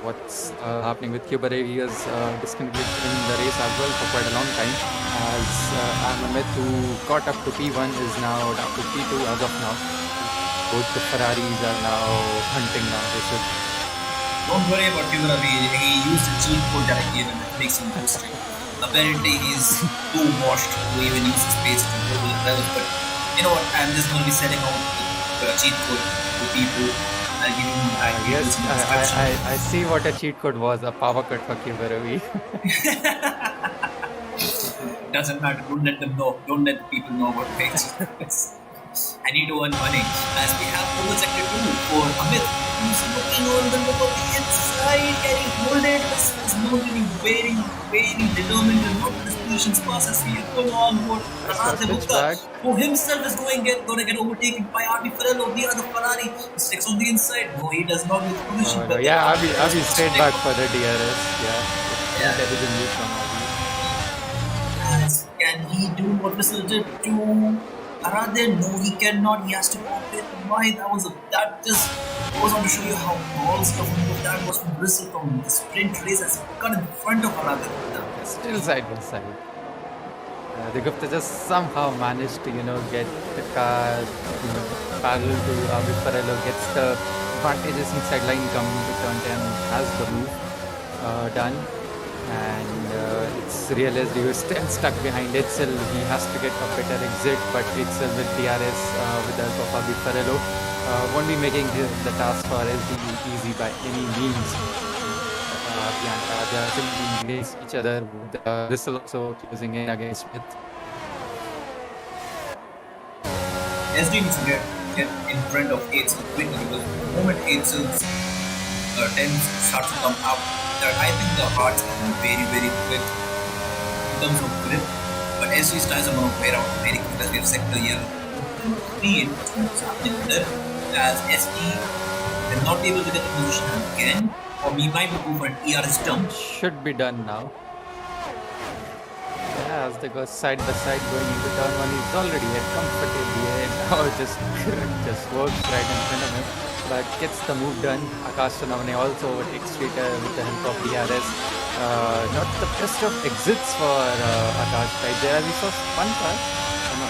What's happening with Kyubarabi? He was disconnected in the race as well for quite a long time, as Ahmed, who got up to P1, is now down to P2 as of now. Both the Ferraris are now hunting now. Don't worry about Kyubarabi. He used a cheat code that I gave him that makes him go straight. Apparently he's too washed to even use his space to go to the levels, but you know what, I'm just going to be setting out the cheat code to people. I'll give you I see what a cheat code was, a power cut for Kyubarabi. Doesn't matter, don't let them know, don't let the people know about things. I need to earn money. As we have over sector 2 for Amit, who's looking on the inside, can he hold it? This is not really very, very determined to not this position's pass as we pull on board Radha, who himself is going to get overtaken by Abi Ferrello, the other Ferrari. He sticks on the inside. No, he does not with position. Abi stayed back for the DRS. Can he do what Whistle did to Aradin? No, he cannot. He has to pop it. Why? That just goes on to show you how ballsy of a move that was from Whistle from the sprint race as he got in front of Aradin. Still side by side. The Gupta just somehow managed to, get the car, parallel to Abi Ferrello, gets the advantages inside line coming to turn 10, has the move done. And it's Real SD who is still stuck behind Itzel. He has to get a better exit, but Itzel with DRS with the help of Abi Ferrello won't be making the task for SD easy by any means. They are simply against each other with Whistle also closing in against Smith. SD needs to get in front of Itzel quickly, because the moment Itzel's 10 starts to come up, I think the hearts are very, very quick in terms of grip. But but SG's tires are going to wear out very quick as we have sector here. Speed, what's happening with it, as SG will not be able to get the position again, or we might go for an ERS jump. Should be done now. Yeah, as they go side by side going into turn one, he's already at comfortably ahead. Now just works right in front of him, but gets the move done. Akash Navane also overtakes Streeter with the help of DRS. Not the best of exits for Akash right there. We saw one car. Oh, no.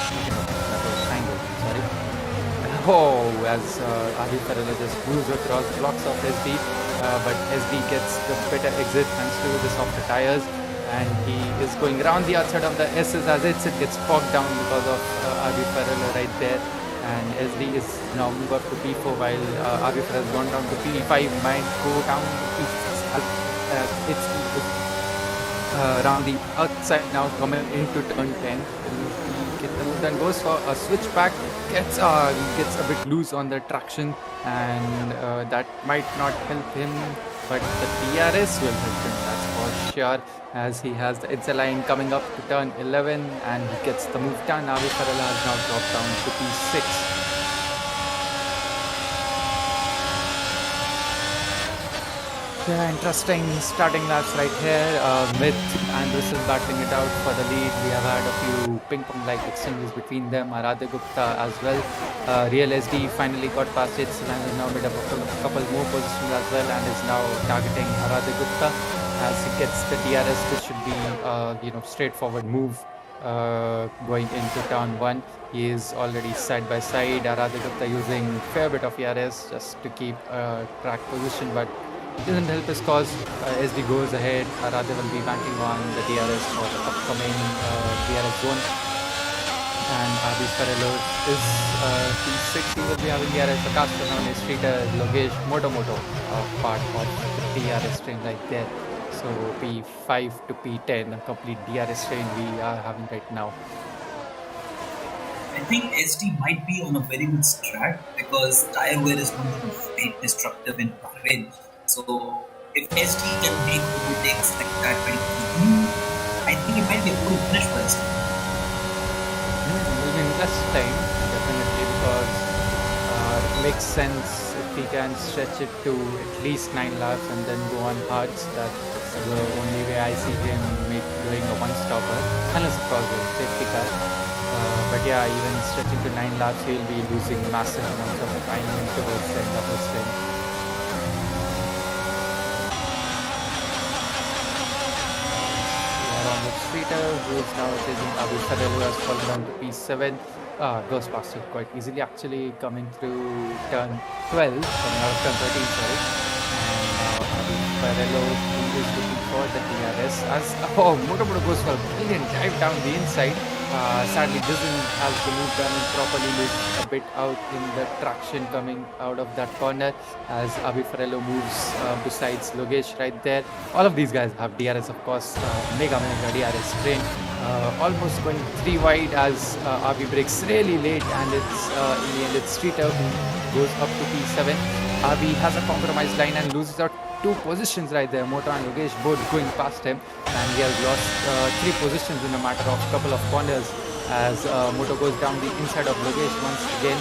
Okay, no, that was Triangle. Sorry. Oh, as Adi Farala just moves across, blocks off SD, but SD gets the better exit thanks to the softer tires. And he is going around the outside of the S's as it gets bogged down because of Adi Farala right there. And SD is now moved up to P4 while Adi Farala has gone down to P5. Might go down to P6. It's around the outside now coming into turn 10. Get the move, then goes for a switchback, gets a bit loose on the traction, and that might not help him, but the DRS will help him, that's for sure, as he has the exit line coming up to turn 11 and he gets the move done. Avi Farala has now dropped down to P6. Yeah, interesting starting laps right here. Myth and Russell battling it out for the lead. We have had a few ping-pong-like exchanges between them. Aradhya Gupta as well. Real SD finally got past it and is now made up of a couple more positions as well and is now targeting Aradhya Gupta as he gets the DRS. This should be straightforward move going into turn 1. He is already side by side. Aradhya Gupta using fair bit of ERS just to keep track position, but it doesn't help his cause. SD goes ahead. Aradhya will be banking on the DRS for the upcoming DRS zone. And Adi Farala is P6. He will be having DRS. Akash Tummala, Streeter, Logesh, Moto part of the DRS train right there. So P5 to P10, a complete DRS train we are having right now. I think SD might be on a very good strat because tire wear is going to be very destructive in Bahrain. So if SD can make overtakes like that very quickly, I think it might be a good finish for SD. Will be interesting, definitely, because it makes sense if he can stretch it to at least 9 laps and then go on hards. That's the only way I see him doing a one-stopper, unless of course a safety car. But yeah, even stretching to 9 laps, he'll be losing massive amounts of time towards the end of his stint. Streeter, who is now chasing Abu Farala, who has fallen down to P7. Goes past it quite easily, actually, coming through turn 12, coming out of turn 13, sorry. And Abu Farala, who is looking for the DRS, as Moto goes for a brilliant dive down the inside. Sadly doesn't have the move done properly, with a bit out in the traction coming out of that corner as Abi Farala moves besides Logesh right there. All of these guys have DRS, of course. Mega DRS train. Almost going 3 wide as Abi breaks really late, and it's in the end it's Streeter who goes up to P7. Abi has a compromised line and loses out 2 positions right there. Moto and Logesh both going past him, and he has lost 3 positions in a matter of a couple of corners as Moto goes down the inside of Logesh once again,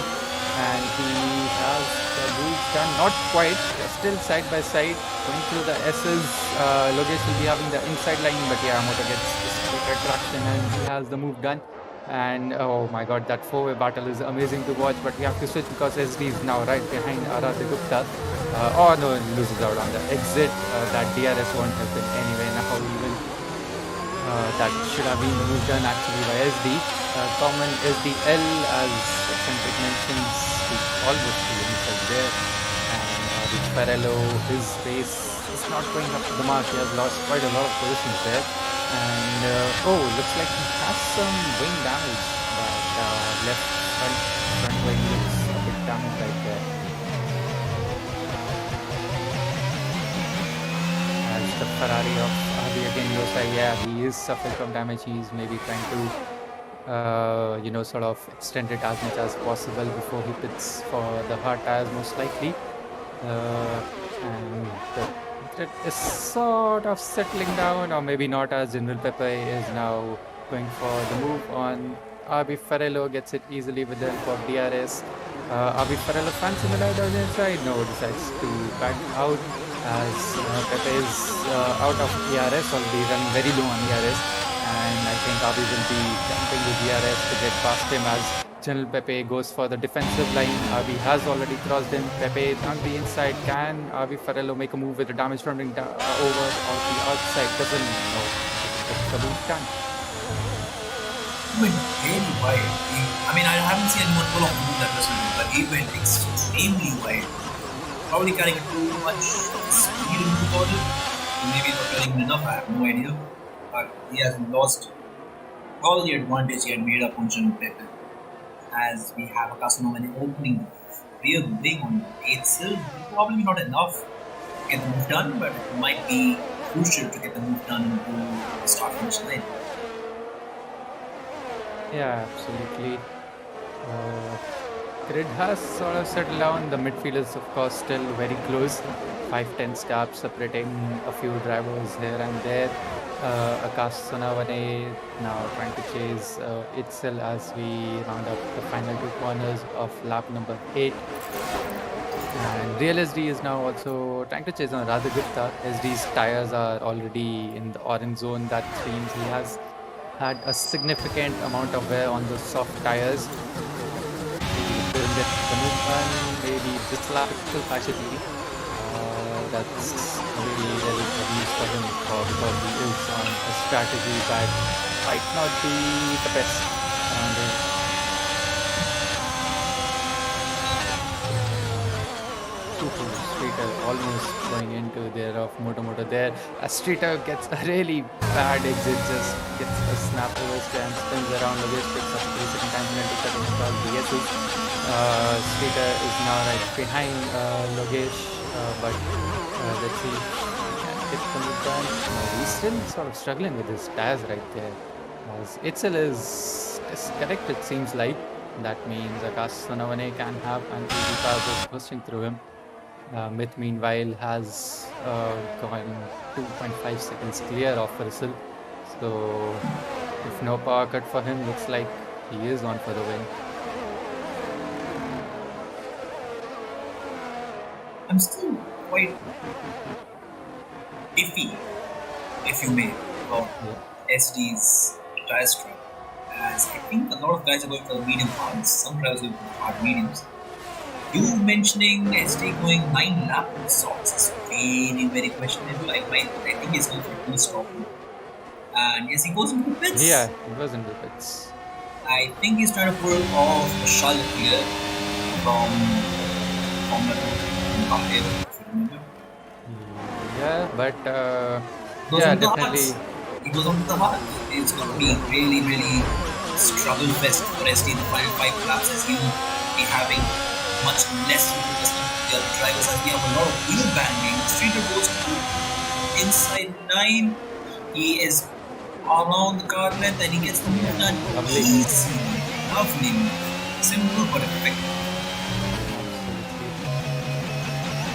and he has the move done, not quite, still side by side going through the S's. Logesh will be having the inside line, but yeah, Moto gets this traction and he has the move done. And oh my god, that 4-way battle is amazing to watch, but we have to switch because SD is now right behind Aradhya Gupta. Oh no, he loses out on the exit. That DRS won't help in anyway. Now even that should have been the move done actually by SD. Common SDL, as Eccentric mentions, is almost to himself there. And Farala, his race is not going up to the mark. He has lost quite a lot of positions there. And looks like he has some wing damage, but left front wing looks a bit damaged right there. As the Ferrari of Avi again goes like, yeah, he is suffering from damage. He's maybe trying to sort of extend it as much as possible before he pits for the hard tires most likely. And it is sort of settling down, or maybe not, as General Pepe is now going for the move on RB Ferrello, gets it easily with the help of DRS. RB Ferrello fancy the down the inside, no, decides to back out as Pepe is out of ERS, already running very low on ERS, and I think RB will be jumping with ERS to get past him as General Pepe goes for the defensive line. RB has already crossed him. Pepe on the inside. Can RB Ferrello make a move with the damage running over on the outside? Doesn't know. It's the move done. He went very wide. I mean, I haven't seen anyone pull off the move that recently, but he went extremely wide. Probably carrying too much speed into the body. Maybe not running enough, I have no idea. But he has lost all the advantage he had made up on General Pepe. As we have a customer when opening real big on 8 still, probably not enough to get the move done, but it might be crucial to get the move done into the start finish line. Yeah, absolutely. Grid has sort of settled down. The midfield is, of course, still very close. 5-10 gaps separating a few drivers here and there. Akash Sonawane now trying to chase Itzel as we round up the final 2 corners of lap number 8. And Real SD is now also trying to chase on Radha Gupta. SD's tires are already in the orange zone. That means he has had a significant amount of wear on those soft tires. He couldn't get the move done, maybe this lap capacity. That's really good news for him because he is on a strategy that might not be the best around him. Streeter almost going into there of Moto there. Streeter gets a really bad exit, just gets a snap over and spins around. Logesh picks up 3 second time penalty cutting across the S's. Streeter is now right behind Logesh, but let's see. Get the move done. He's still sort of struggling with his tires right there. As Itzel is correct, it seems like. That means Akash Sonawane can have an easy car just bursting through him. Myth, meanwhile, has gone 2.5 seconds clear of Russell. So, if no power cut for him, looks like he is on for the win. I'm still quite iffy, if you may, about SD's tire strength. As I think a lot of guys are going for the medium hards, some guys are going for the hard mediums. You mentioning SD going 9 lap with socks is very, very questionable. I think he's going for a 2-stop. And yes, he goes into the pits. Yeah, he goes into the pits. I think he's trying to pull off a Charlotte here from Bahrain, if you remember. Yeah, but yeah, definitely. He goes on to the hard. It's going to be really, really struggle fest for SD in the final 5 laps as he'll be having much less focus on the other drivers as we have a lot of wheel banding. Streeter goes to inside 9. He is around the car length and he gets the move done easy. Lovely move. Simple but effective.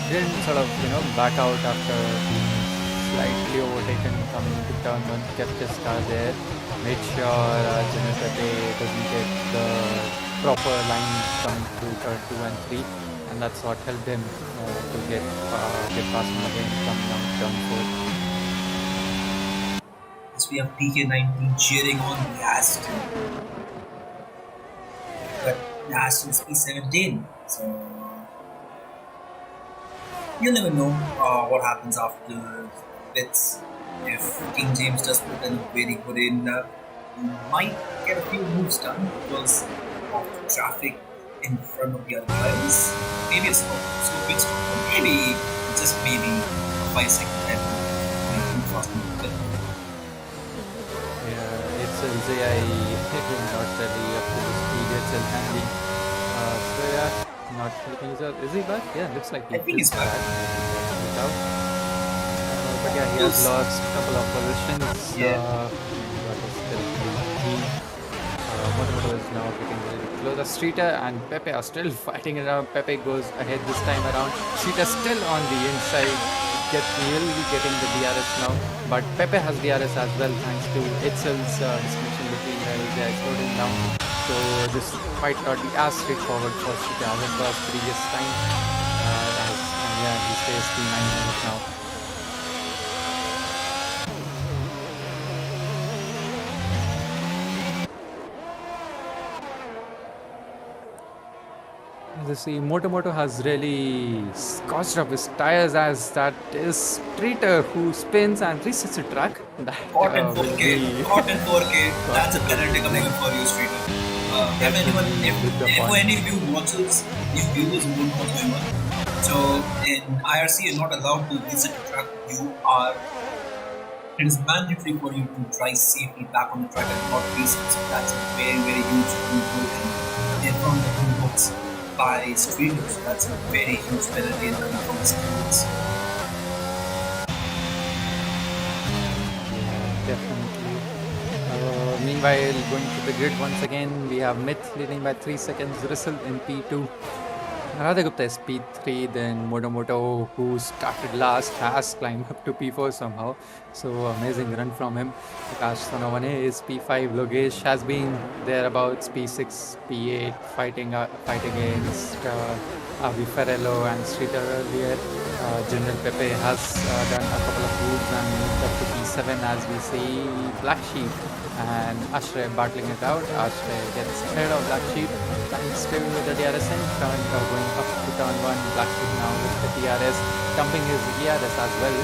Didn't sort of, back out after being slightly overtaken coming into turn 1. Kept his car there. Made sure General Pepe doesn't get the proper line coming through turn 2 and 3, and that's what helped him to get past him again coming down turn 4. As we have PK19 cheering on the Aston, but the Aston's P17, so you'll never know what happens after the pits. If King James does put in a very good in, you might get a few moves done because of the traffic in front of the other drivers. Maybe a slow pit stop, or maybe, just maybe, a 5-second time too fast in the pit. Yeah, it's LZI not really up to the speed it's handling. So yeah, not helping his out. Is he back? Yeah, looks like I think he's back. But yeah, he has lost a couple of positions. Yeah. But is still Moto is now getting a little closer. Streeter and Pepe are still fighting it around. Pepe goes ahead this time around. Streeter still on the inside. Will be getting the DRS now. But Pepe has DRS as well thanks to Itzel's distinction between they are slowing down. So this fight not be as straightforward for Sita as it was previous time. And yeah, he stays the 9 minutes now. As you see, Moto has really scotched up his tires as that is Streeter who spins and resets the track. That Caught in will 4K. be Caught in 4K. That's a penalty coming in for you, Streeter. If any of you watchers, new viewers who don't know what's going on, so in IRC you're not allowed to visit the track. It is mandatory for you to drive safely back on the track and not reset. So that's a very, very huge rule and they're from the rule books by streamers. That's a very huge penalty in terms of streamers. Definitely. Meanwhile, going to the grid once again, we have Myth leading by 3 seconds, Rissel in P2. Radha Gupta is P3, then Moto, who started last, has climbed up to P4 somehow. So amazing run from him. Akash Sonawane is P5. Logesh has been thereabouts, P6, P8, fighting against Avi Ferrello and Streeter earlier. General Pepe has done a couple of moves and moved up to P7 as we see Black Sheep and Ashray battling it out. Ashray gets ahead of Black Sheep thanks to the DRS in turn, going up to turn 1. Black Sheep now with the DRS, dumping his ERS as well,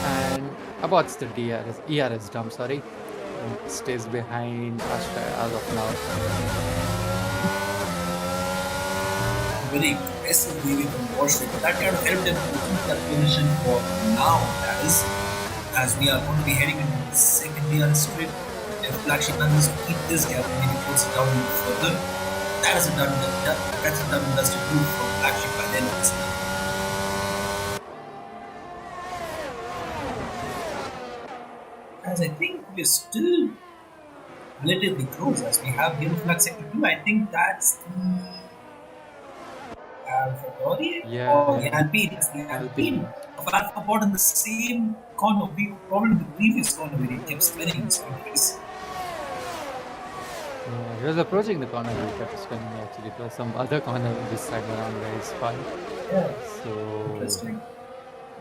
and aborts the ERS dump, sorry, and stays behind Ashray as of now. Very aggressive leaving from Warship, but that kind of helped him to keep that position for now, that is, as we are going to be heading into the second DRS strip. If Black Sheep manages to keep this gap and maybe puts it down even further, that's a done and dusted move from Black Sheep by the end of this time. As I think we're still relatively close as we have Helium Flag Sector 2. I think that's the Alpha Yeah. Alpine. It's the Alpine of Alpha Bot in the same corner. We probably the previous corner where he kept spinning in his race. He was approaching the corner, he kept spinning actually. It was some other corner this time around where he's fine. Yeah. So Interesting.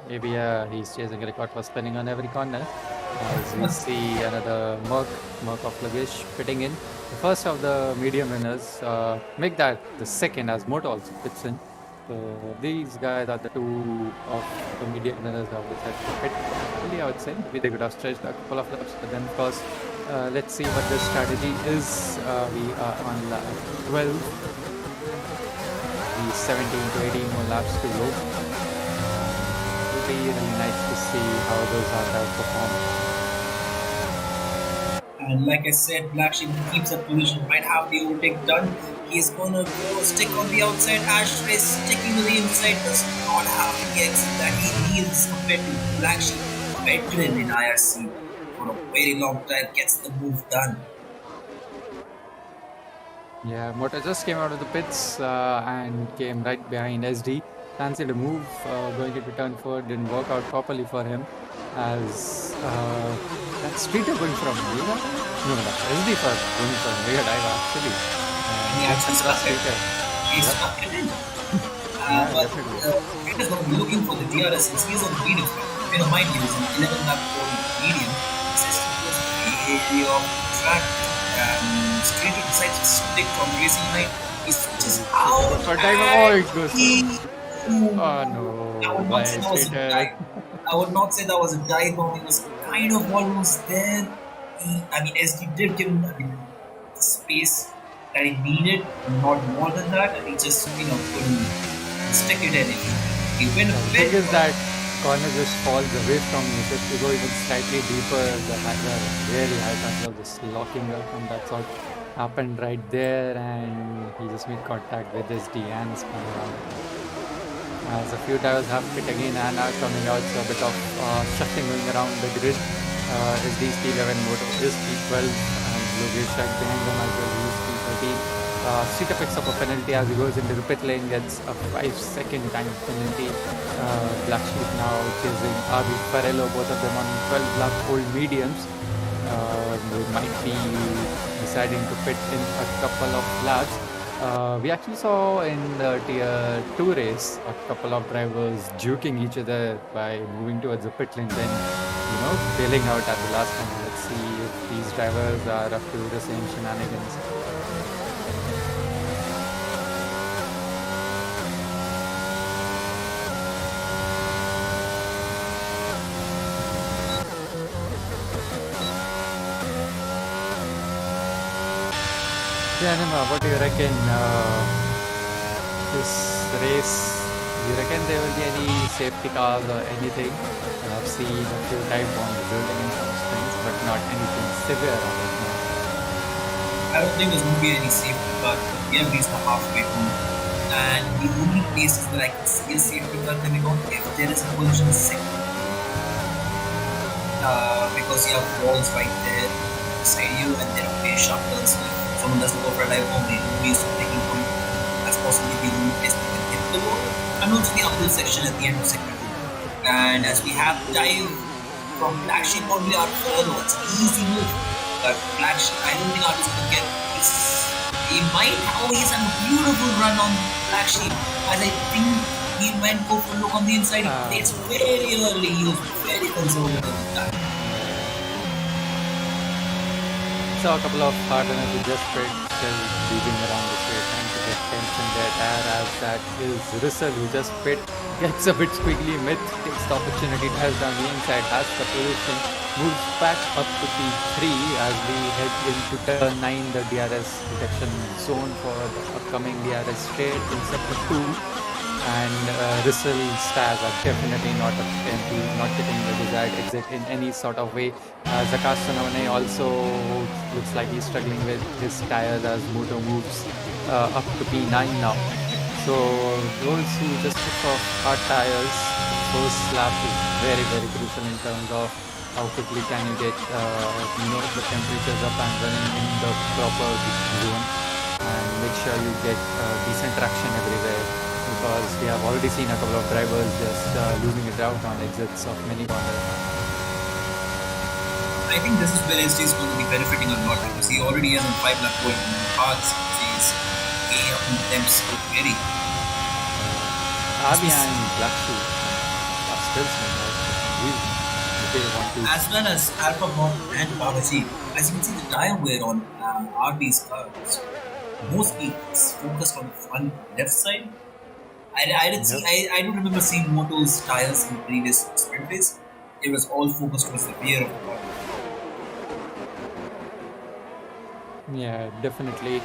maybe he's chasing a record for spinning on every corner. As we see another Merc of Logesh fitting in. The first of the medium winners, make that the second as Moto also fits in. So these guys are the two of the medium winners that we had to fit. Really, I would say maybe they could have stretched a couple of laps, but then of course, let's see what the strategy is. We are on lap 12. The 17 to 18 more laps to go. It will be really nice to see how those are performed. And like I said, Black Sheep keeps that position, might have the overtake done. He's gonna go stick on the outside. Ashray sticking to the inside, does not have the exit that he needs compared to Black Sheep, veteran in IRC for a very long time, gets the move done. Yeah, Moto just came out of the pits and came right behind SD. Fancied a move going into turn 4, didn't work out properly for him as that Streeter going from Mega? No, SD for going from Mega dive actually. He actually stuck it. He Yep. stuck it in. Yeah, But definitely. Streeter's going to be looking for the DRS since he's on the medium. Mind you, he's an 11 lap medium. This is very off track. And Streeter decides to stick on racing line. He switches out. For dive, oh, it goes. Ooh. Oh no, I would not say that was a dive. I would not say that was a dive bomb. It was kind of almost there. SD did give him the space that he needed, not more than that, and he just couldn't stick it in. He went a The bit. thing is that corner just falls away from you. Just to go even slightly deeper, the really high chance of just locking up, and that's what happened right there. And he just made contact with his D and spun around. As a few drivers have fit again and are coming out, so a bit of shuffling going around the grid. SD P11 Moto is P12 and Logesh right behind them as well. He's P13. Sita picks up a penalty as he goes into the pit lane, gets a 5-second time penalty. Black Sheep now chasing RB Farello, both of them on 12 lap old mediums. They might be deciding to pit in a couple of laps. We actually saw in the Tier 2 race a couple of drivers juking each other by moving towards the pit lane, then bailing out at the last one. Let's see if these drivers are up to the same shenanigans. Yeah, Nirma, what do you reckon? This race, do you reckon there will be any safety cars or anything? I've seen a few dive bombs resulting in some springs, but not anything severe as of now. I don't think there's going to be any safety car. We have reached the halfway point, and the only places that I can see a safety car coming on if there is a collision second. Because you have walls right there beside you, and there are play shuttles. If someone doesn't go for a dive bomb, they will be taking point. That's possibly the only place they can hit the wall, and also the uphill section at the end of sector 2. And as we have dive from Black Sheep only out further, it's an easy move. But Black Sheep, I don't think Artist can get this. He might always have a beautiful run on Black Sheep, as I think he might go for a look on the inside. It's very early, he was very conservative with that. Saw a couple of hardliners who just pit, still weaving around the straight, trying to get tension there. As that is Russell, who just pit, gets a bit squiggly mid, takes the opportunity, dives down the inside, has the position, moves back up to P3 as we head into turn 9, the DRS detection zone for the upcoming DRS straight in sector 2. And Russell's stars are definitely not getting the desired exit in any sort of way. Zakas Sonone also looks like he's struggling with his tires as Moto moves up to P9 now. So those who just took off hard tires, first lap is very, very crucial in terms of how quickly can you get the temperatures up and running in the proper zone, and make sure you get decent traction everywhere. Because we have already seen a couple of drivers just losing it out on exits of many corners. I think this is where SG is going to be benefiting a lot, because he already has a 5 lap point in the parts. He's way up in them so very. Abi and Black Sheep are still small. As well as Alpha Mom and Babaji. As you can see, the tire wear on RB's cars mostly is focused on the front left side. I don't remember seeing Moto's tires in the previous sprint race. It was all focused towards the rear of the car. Yeah, definitely.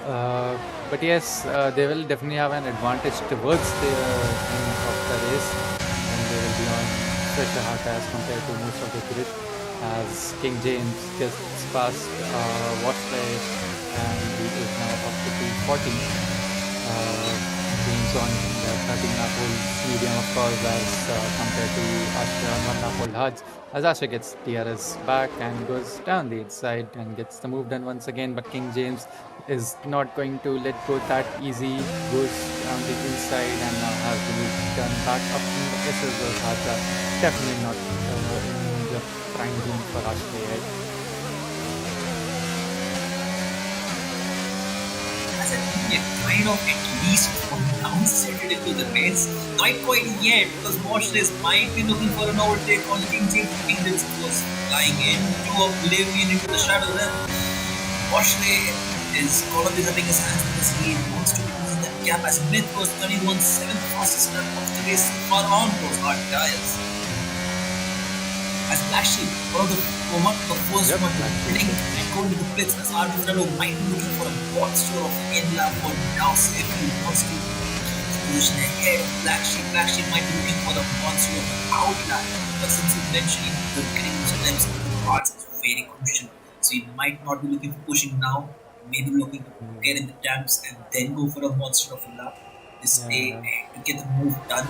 But yes, they will definitely have an advantage towards the end of the race, and they will be on such a hard as compared to most of the grid. As King James gets past Washley, and he is now up to P40. James on the 13 lap old medium, of course, as compared to Asher on 1 lap old hards. As Asher gets DRS back and goes down the inside and gets the move done once again, but King James is not going to let go that easy, goes down the inside and now has the move done back up in the places. Those hards are definitely not in the prime zone for Asher yet. As I think we're kind of at least from now settled into the race. Not quite yet, because Washless might be looking for an overtake on King James. King James was flying into oblivion into the shadow there. Washley is probably rubbing his hands because he wants to be closing that gap, as Myth was 31-7 fastest lap of the race far on those hard tires. As Black Sheep, one of the first one hitting and going to the pits, as Arvido might be looking for a monster of in-lap or now if he wants to position ahead of Black Sheep. Black Sheep might be looking for the monster of an out-lap, but since you mentioned the getting those glimpses of the parts is very crucial. So he might not be looking for pushing now, maybe looking to get in the damps and then go for a monster of a lap. This way to get the move done.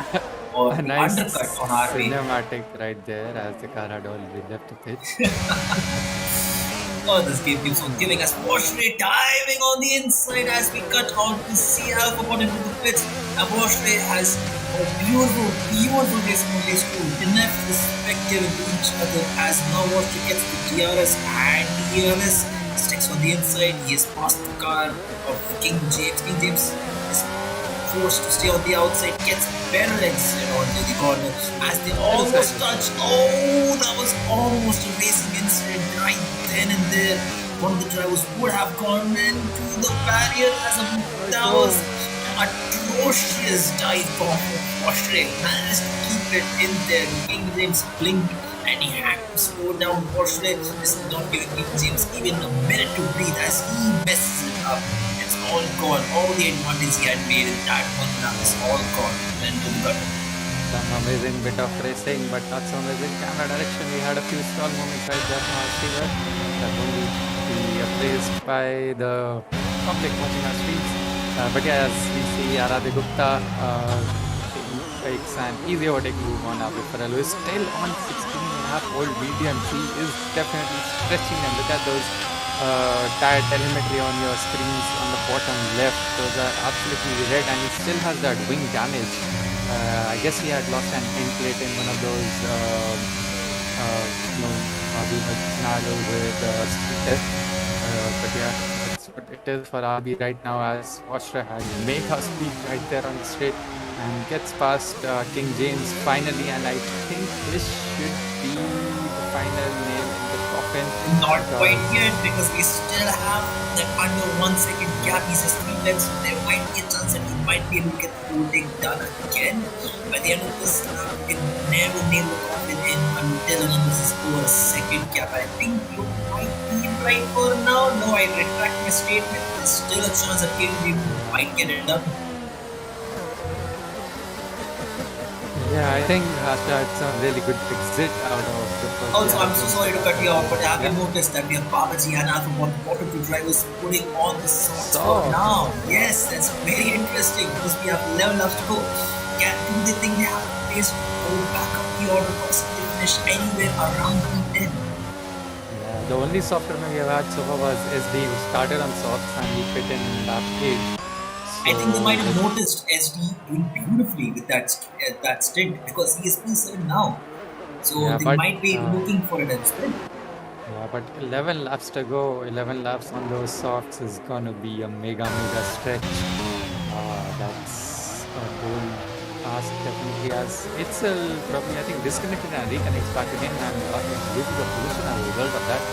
Or A nice undercut on RB. cinematic right there as the car had already left the pitch. Oh, this game keeps on giving us Boschre diving on the inside as we cut out to see Alpha Bot into the pits. And Boschre has a beautiful racing on these two. Enough perspective into each other as now Boschre gets the DRS and DRS sticks on the inside. He has passed the car of King James. King James is forced to stay on the outside, gets better exit onto the corner as they almost touch. Oh, that was almost a racing incident right then and there. One of the drivers would have gone into the barrier that was an atrocious dive bomb. Boschre managed to keep it in there. King James blinked and he had to slow down. Boschre is not giving King James even a minute to breathe as he messes it up. It's all gone. All the advantage he had made in that one lap is all gone. And to the gutter. Some amazing bit of racing, but not so amazing camera direction. We had a few stall moments right there from our streamer that will be appraised by the public watching our streams. But yeah, as we see, Aradhya Gupta takes an easy overtake move on Abhi Farrell, who is still on 16.5-volt medium. He is definitely stretching, and look at those tire telemetry on your screens on the bottom left. Those are absolutely red, and he still has that wing damage. I guess he had lost an end plate in one of those scenario with speed test. But yeah, that's what it is for RB right now, as Boschre had mega speed right there on the straight and gets past King James finally, and I think this should be the final nail in the coffin. Not quite yet, because we still have that under 1 second gap. He's just 3 laps. There might be a chance that he might be able to get the overtake done again. By the end of this lap, it never nail the coffin in until and unless it's over a second gap. I think you might be right for now. No, I retract my statement. There's still a chance that King James might get it done. Yeah, I think Hasha had some really good exit out of the first. Also, I'm so sorry to cut you off, but have you noticed that we have Babaji and Alpha Bot, the bottom two drivers, putting on the socks for now? Yes, that's very interesting because we have 11 laps to go. Do they think they have a place to go back up the order, possibly finish anywhere around P10? Yeah, the only software we have had so far was SD, who started on softs and he fit in lap 8. I think they might have noticed SD doing beautifully with that stint because he is P7 now. So Yeah, they but, might be looking for it as well. Yeah, but 11 laps to go, 11 laps on those softs is gonna be a mega stretch. That's a bold task definitely, as Itzel probably, I think, disconnected and reconnects back again, and due to the position as a result of that,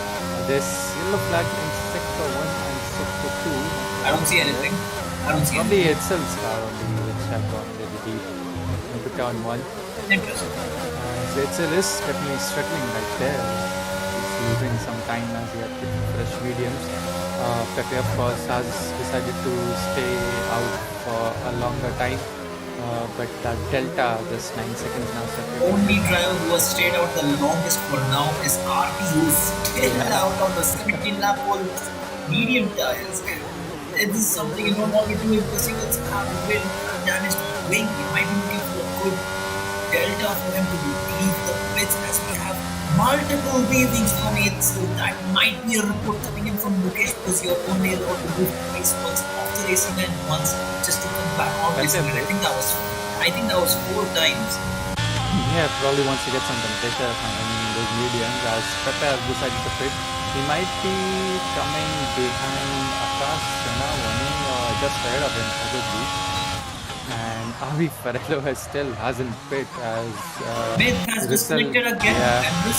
this yellow flag in sector 1 and sector 2. I don't see anything. Probably Itzel's car only, which have gone really deep into turn 1. Interesting. So Itzel is definitely struggling right there. He's losing some time as he had to fresh mediums. Pepe, of course, has decided to stay out for a longer time. But that delta, just 9 seconds now. Only driver who has stayed out the longest for now is RB, who's still out on the 17 lap old medium tires. This is something you don't want to do because you will have a bit damaged wing. You might be looking for a good delta for him to leave the pits, as we have multiple wavings from it. So that might be a report coming in from Mukesh, because you're only allowed to move twice, once after racing and once just to come back on racing. I think that was 4 times. Yeah, probably wants to get some temperature from those mediums, as Pepe has decided to pit. He might be coming behind Akash winning just ahead of him, probably. And Avi Farrell still hasn't pit, as Myth has disconnected again, and this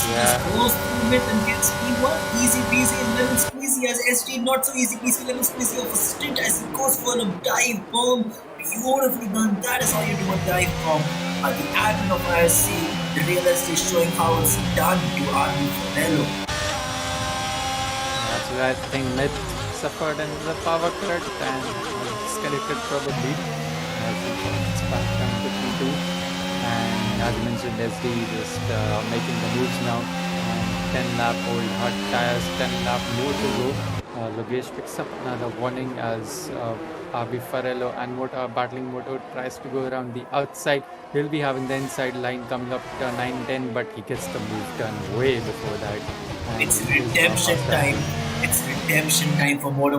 goes through Myth and gets P1. Easy peasy and lemon squeezy, as SD not so easy peasy lemon squeezy of a stint as he goes for a dive bomb. Beautifully done. That is how you do a dive bomb. The admin of IRC, the real estate, showing how it's done to Avi Farrell. That's where I think Myth suffered in the power cut and disconnected probably. I think it's back down to P2. And as mentioned, SD just making the moves now. 10 lap old hot tires, 10 lap more to go. Logesh picks up another warning as RB Farello and Moto are battling. Moto tries to go around the outside. He'll be having the inside line coming up to 9-10, but he gets the move done way before that. And It's he is now redemption past that. time. It's redemption time for Moto.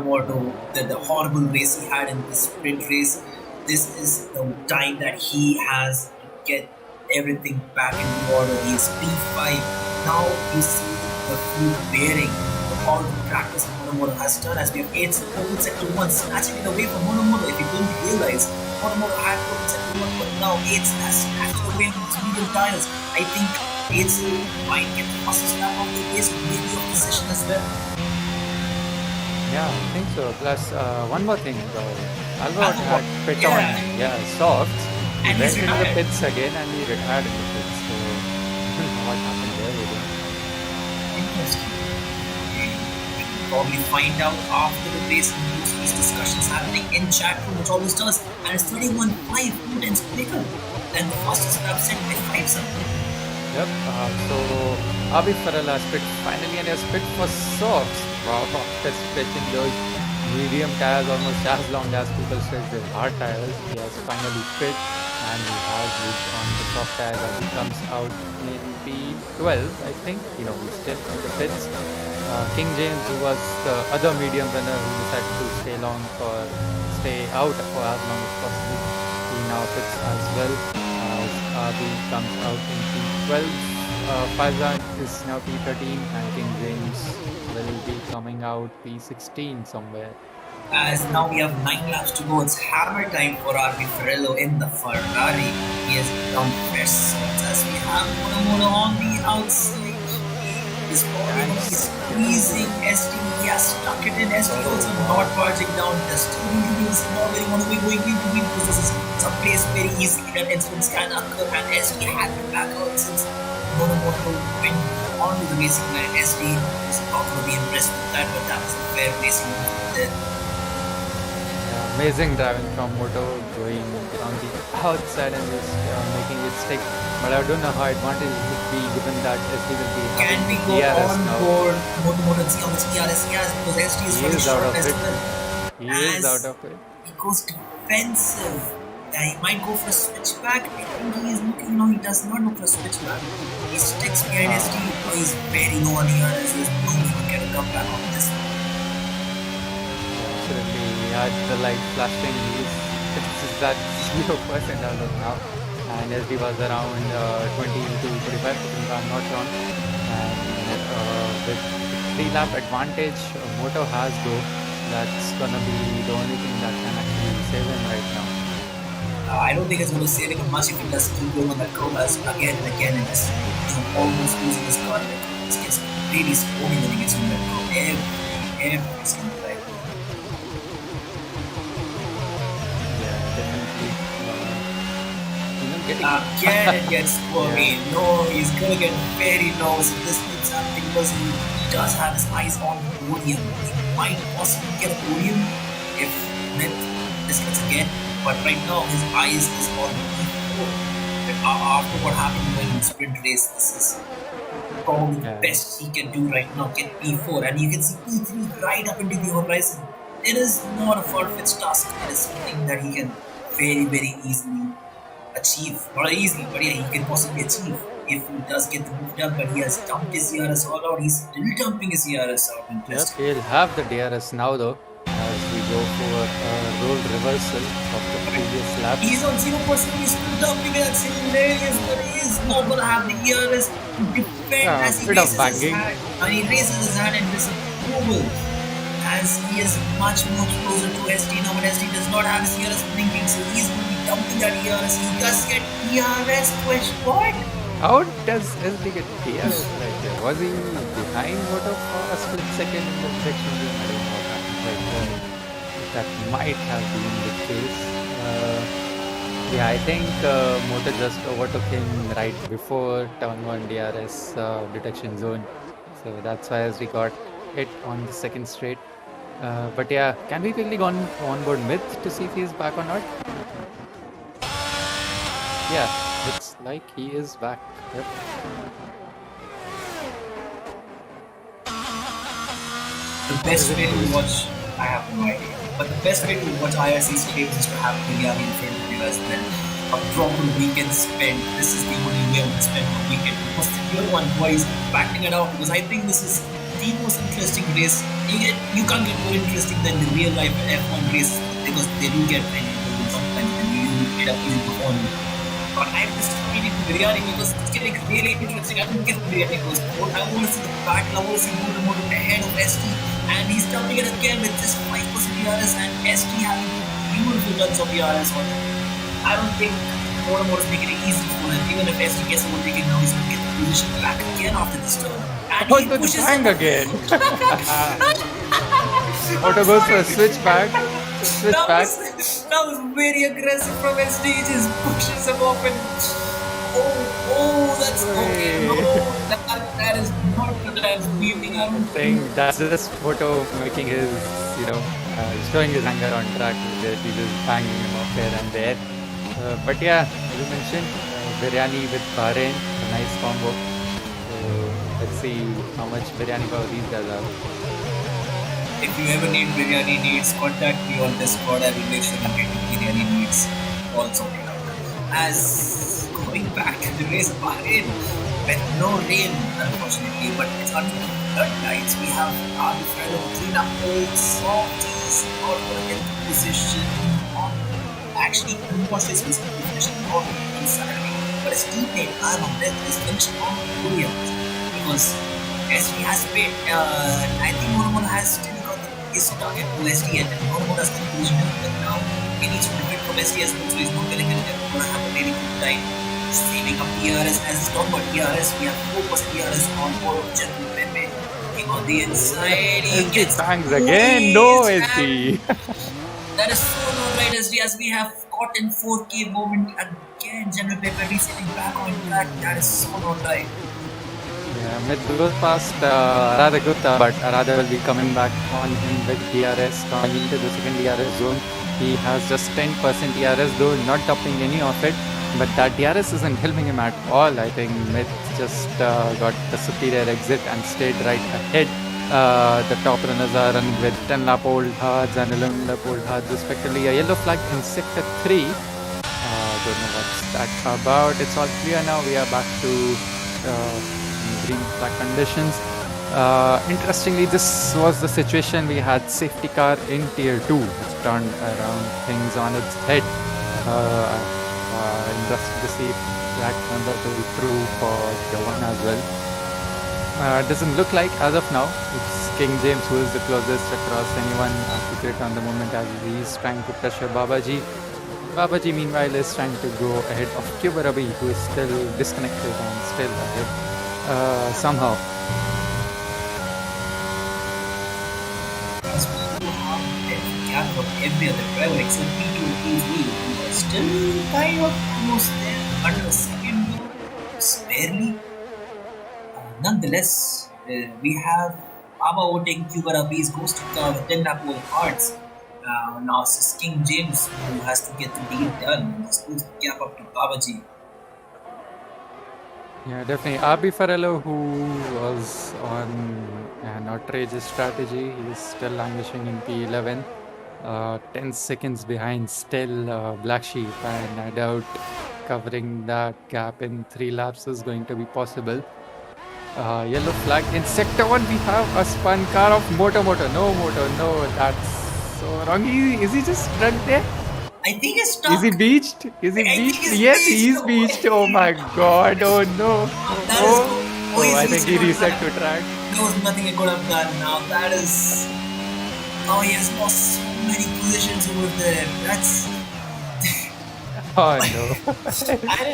The horrible race he had in the sprint race. This is the time that he has to get everything back in order. He's P5. Now you see the fruit bearing of all the practice Moto has done, as we have 8 open sector 1, snatching it away from Moto. If you don't realize, Moto had open sector 1, but now 8 has snatched it away from his medium tires. I think Aidsel might get the fastest lap of the race, maybe of the session as well. Yeah, I think so. Plus, one more thing, Albert Albert, had pit yeah. on, softs. He And went he's into the retired. pits again and he retired in the pits. So, I don't know what happened there with him. Interesting. We can probably find out after the race and these discussions happening in chat room, which always does. And it's 31.5, 2 tenths quicker than the fastest lap set by 5 something. Yep. So Abi Farala has pit finally, and he has pit for softs. Wow, after stretching those medium tires almost as long as people stretch their hard tires, he has finally pit, and he has moved on to soft tires as he comes out in P12, I think. He's still in the pits. King James, who was the other medium runner who decided to stay out for as long as possible, he now pits as well. Abi comes out in P12. Faizan is now P13, and King James will be coming out P16 somewhere. As now we have 9 laps to go, it's hammer time for RB Farello in the Ferrari. He has done fresh swords as we have Moto on the outside. His body will be squeezing SD. He has stuck it in. SD also not barging down. The steering wheels not where you want to be going in between, because this is some place very easily that incidents can occur, and SD had to back out since Moto went on to the racing line. SD is not going to be impressed with that, but that was a fair racing move there. Amazing driving from Moto, going on the outside and just making it stick. But I don't know how advantage it would be, given that SD will be Can we having go DRS on now. board Moto and see how much ERS he has, because SD is He running is out short of as it. well. He is out of it. He goes defensive. He might go for a switchback. I think he is looking, he does not look for a switchback. He sticks behind SD. He's very low on ERS. There's no way he can come back on this one. Absolutely, he had the light flashing. It's that 0% as of now. And SD was around 20 to 25%, if I'm not wrong. And with 3-lap advantage, Moto has though. That's gonna be the only thing that can actually save him right now. I don't think it's going to save him much if he does keep going on that curve as again and again, and just almost losing his car. This gets really screwy when he gets on that curve. Every single time. Yeah, definitely. Again it gets squirmy. No, he's going to get very nervous if this keeps happening, because he does have his eyes on Podium. He might possibly get a Podium if Myth disconnects again. But right now, his eyes is on P4. After what happened in the sprint race, this is probably the best he can do right now, get P4. And you can see P3 right up into the horizon. It is not a far-fetched task. It is something that he can very, very easily achieve. Not easily, but yeah, he can possibly achieve if he does get the move done. But he has dumped his ERS all out. He's still dumping his ERS out. Yep, he'll have the DRS now though, as we go for a role reversal of the previous lap. He's on 0%, he's still dumping it. That's hilarious, but he is not going to have the ERS to defend as he raises his hand. And he raises his hand in disapproval, as he is much more closer to SD now, but SD does not have his ERS blinking, so he's going to be dumping that ERS. He does get ERS question. What? How does SD get DRS right there? Was he behind Moto for a split second in the protection zone? I don't know what happened right there. That might have been the case. Yeah, I think Moto just overtook him right before turn 1 DRS detection zone. So that's why SD got hit on the second straight. But yeah, can we quickly go on board Myth to see if he's back or not? Yeah, looks like he is back. Yep. The best way to watch, I have no idea. But the best way to watch IRC's games is to have biryani in front of you as well. A proper weekend spent. This is the only way I would spend a weekend. Because the Tier-1 boys battling it out. Because I think this is the most interesting race. You can't get more interesting than the real life F1 race because they do get painful sometimes and you end up easy to follow. But I'm just feeling biryani because it's getting really interesting. I don't get biryani goes. I want to see the battle. I want to see Moto ahead of ST. And he's jumping it again with just 5% ERS and ST having beautiful tons of ERS on him. I don't think Moto is making it easy for him. Even if ST gets overtaken now, he's going to get the position back again after this turn. And he Moto pushes bang him. again. Moto goes for a switchback. That was very aggressive from ST. He just pushes him off and that's okay. No, that is not what I was feeling. I don't I think that's just Moto making his, showing his anger on track. He's just banging him off here and there. But yeah, as you mentioned, biryani with Bahrain, a nice combo. Let's see how much biryani power these guys have. If you ever need biryani needs, contact me on Discord. I will make sure you get your biryani needs all sorted out. As going back to the race, Bahrain with no rain, unfortunately, but it's under the floodlights. We have our fellow cleanup holes, softies, not going to get the position. Actually, unfortunately, he's going to finish on Saturday, but his teammate Arnold is finishing on Podium because ST has paid. I think Moto has still got his target to ST and Moto has got the position now. He needs to defend from ST as well, so he's not going to have a really good time saving up ERS. As it's talking about ERS, we have 4% ERS on board of General Pepe. On the inside, he gets bangs again. No, ST. That is so not right, ST, as we have caught in 4K moment again. General Pepe resetting back on track. That is so not right. Yeah, mid goes past Arada Gupta, but Arada will be coming back on him with DRS, coming into the second DRS zone. He has just 10% DRS, though not topping any of it. But that DRS isn't helping him at all. I think Mid just got the superior exit and stayed right ahead. The top runners are running with 10 lap old hards and 11 lap old hards respectively. A yellow flag in sector 3. Don't know what's that about. It's all clear now. We are back to green flag conditions. Interestingly, this was the situation. We had safety car in tier 2, which turned around things on its head. Interesting to see if that turns out to be true for tier 1 as well. Doesn't look like as of now. It's King James who is the closest across anyone. Articulate on the moment as he's trying to pressure Babaji. Babaji meanwhile is trying to go ahead of Kibarabi, who is still disconnected and still ahead somehow. Of every other driver except P2 and P3 who are still kind of almost there under a second just barely. Nonetheless, we have Baba voting Kubarabi's Ghost Car with 10 lap cards. Now it's King James who has to get the deal done. He's supposed to gap up to Babaji. Yeah, definitely. RB Farello, who was on an outrageous strategy, he's still languishing in P11. 10 seconds behind still Black Sheep, and I doubt covering that gap in 3 laps is going to be possible. Yellow flag in sector 1. We have a spun car of Moto. No, that's so wrong. Is he just stuck there? I think he's stuck. Is he beached? Yes, he's beached. Oh my god, oh no. I think he reset to track. There was nothing he could have done now. That is... Oh, he has lost so many positions over there. That's... Oh no.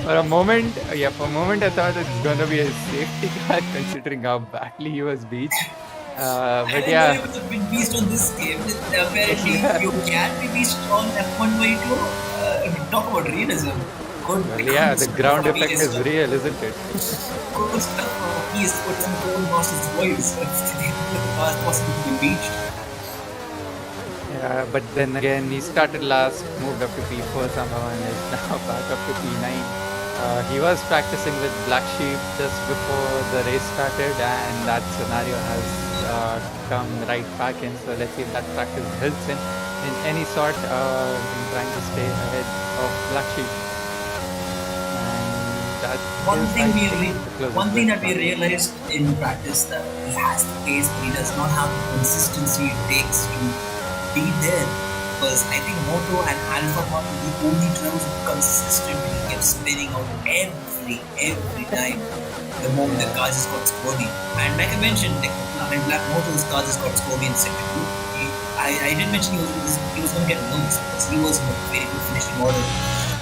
For a moment I thought it's gonna be a safety car considering how badly he was beached. But yeah. I didn't know he was a big beast on this game. Apparently, you can be beast on F1 talk about realism. The ground effect is real, isn't it? Good stuff. He has put some gold master's voice. It's possible to be beached. Yeah, but then again, he started last, moved up to P4 somehow, and is now back up to P9. He was practicing with Black Sheep just before the race started, and that scenario has come right back in. So let's see if that practice helps him in any sort in trying to stay ahead of Black Sheep. And that One is, thing I think, the closest one thing bit that we back. realized in practice that he has the pace, but he does not have the consistency it takes to be there. Because I think Moto and Alpha One were the only drivers who consistently kept spinning out every time the moment the car just got squirmy. And like I mentioned, when Black Moto's car just got squirmy in second two, I did mention he was going to get nervous because he was in a very good finishing order.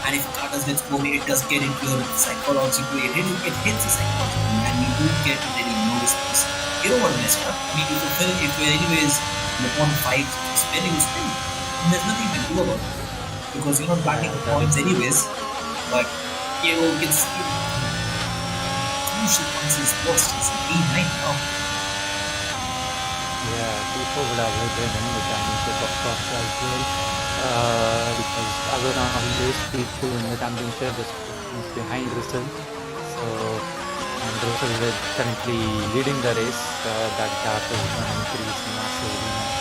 And if car does get squirmy, it does get into your psychology. It hits the psychology, and you do get really nervous because you don't want to mess it up. I mean, if you're anyways in the point 5 spin, you spin. And there's nothing you can do about it because you're not batting the points anyways. But you know, it's crucial points is lost. It's B9 now. Yeah, people would have written in the championship, of course, as well. Because as of now, he is P2 in the championship, just behind Russell. So, and Russell is currently leading the race. That gap is going to increase massively now.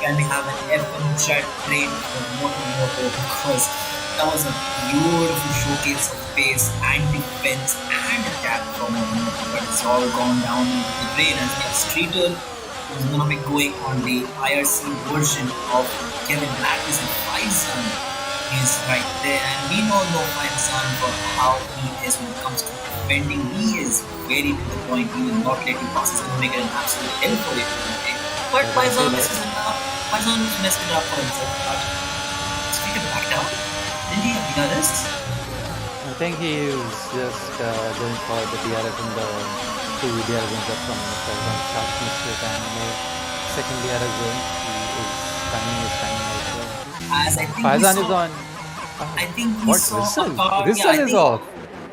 Can we have an F1 jet train for Moto because that was a beautiful showcase of pace and defense and attack from Moto, but it's all gone down the drain as we have Streeter who's going to be going on the IRC version of Kevin Blackis and Faizan is right there, and we all know Faizan for how he is when it comes to defending. He is very to the point. He will not let you pass. He's going to make it an absolute hell for you. But Faizan messes it up. Faizan messed it up for himself. But Streeter back down. Didn't he have DRS? I think he is just going for the DRS in the two DRS zones up from the start mistake and the second DRS zone. He is timing his timing out there. As I think Faizan he is saw, on. I think he What? saw Russell? a car. Russell is off.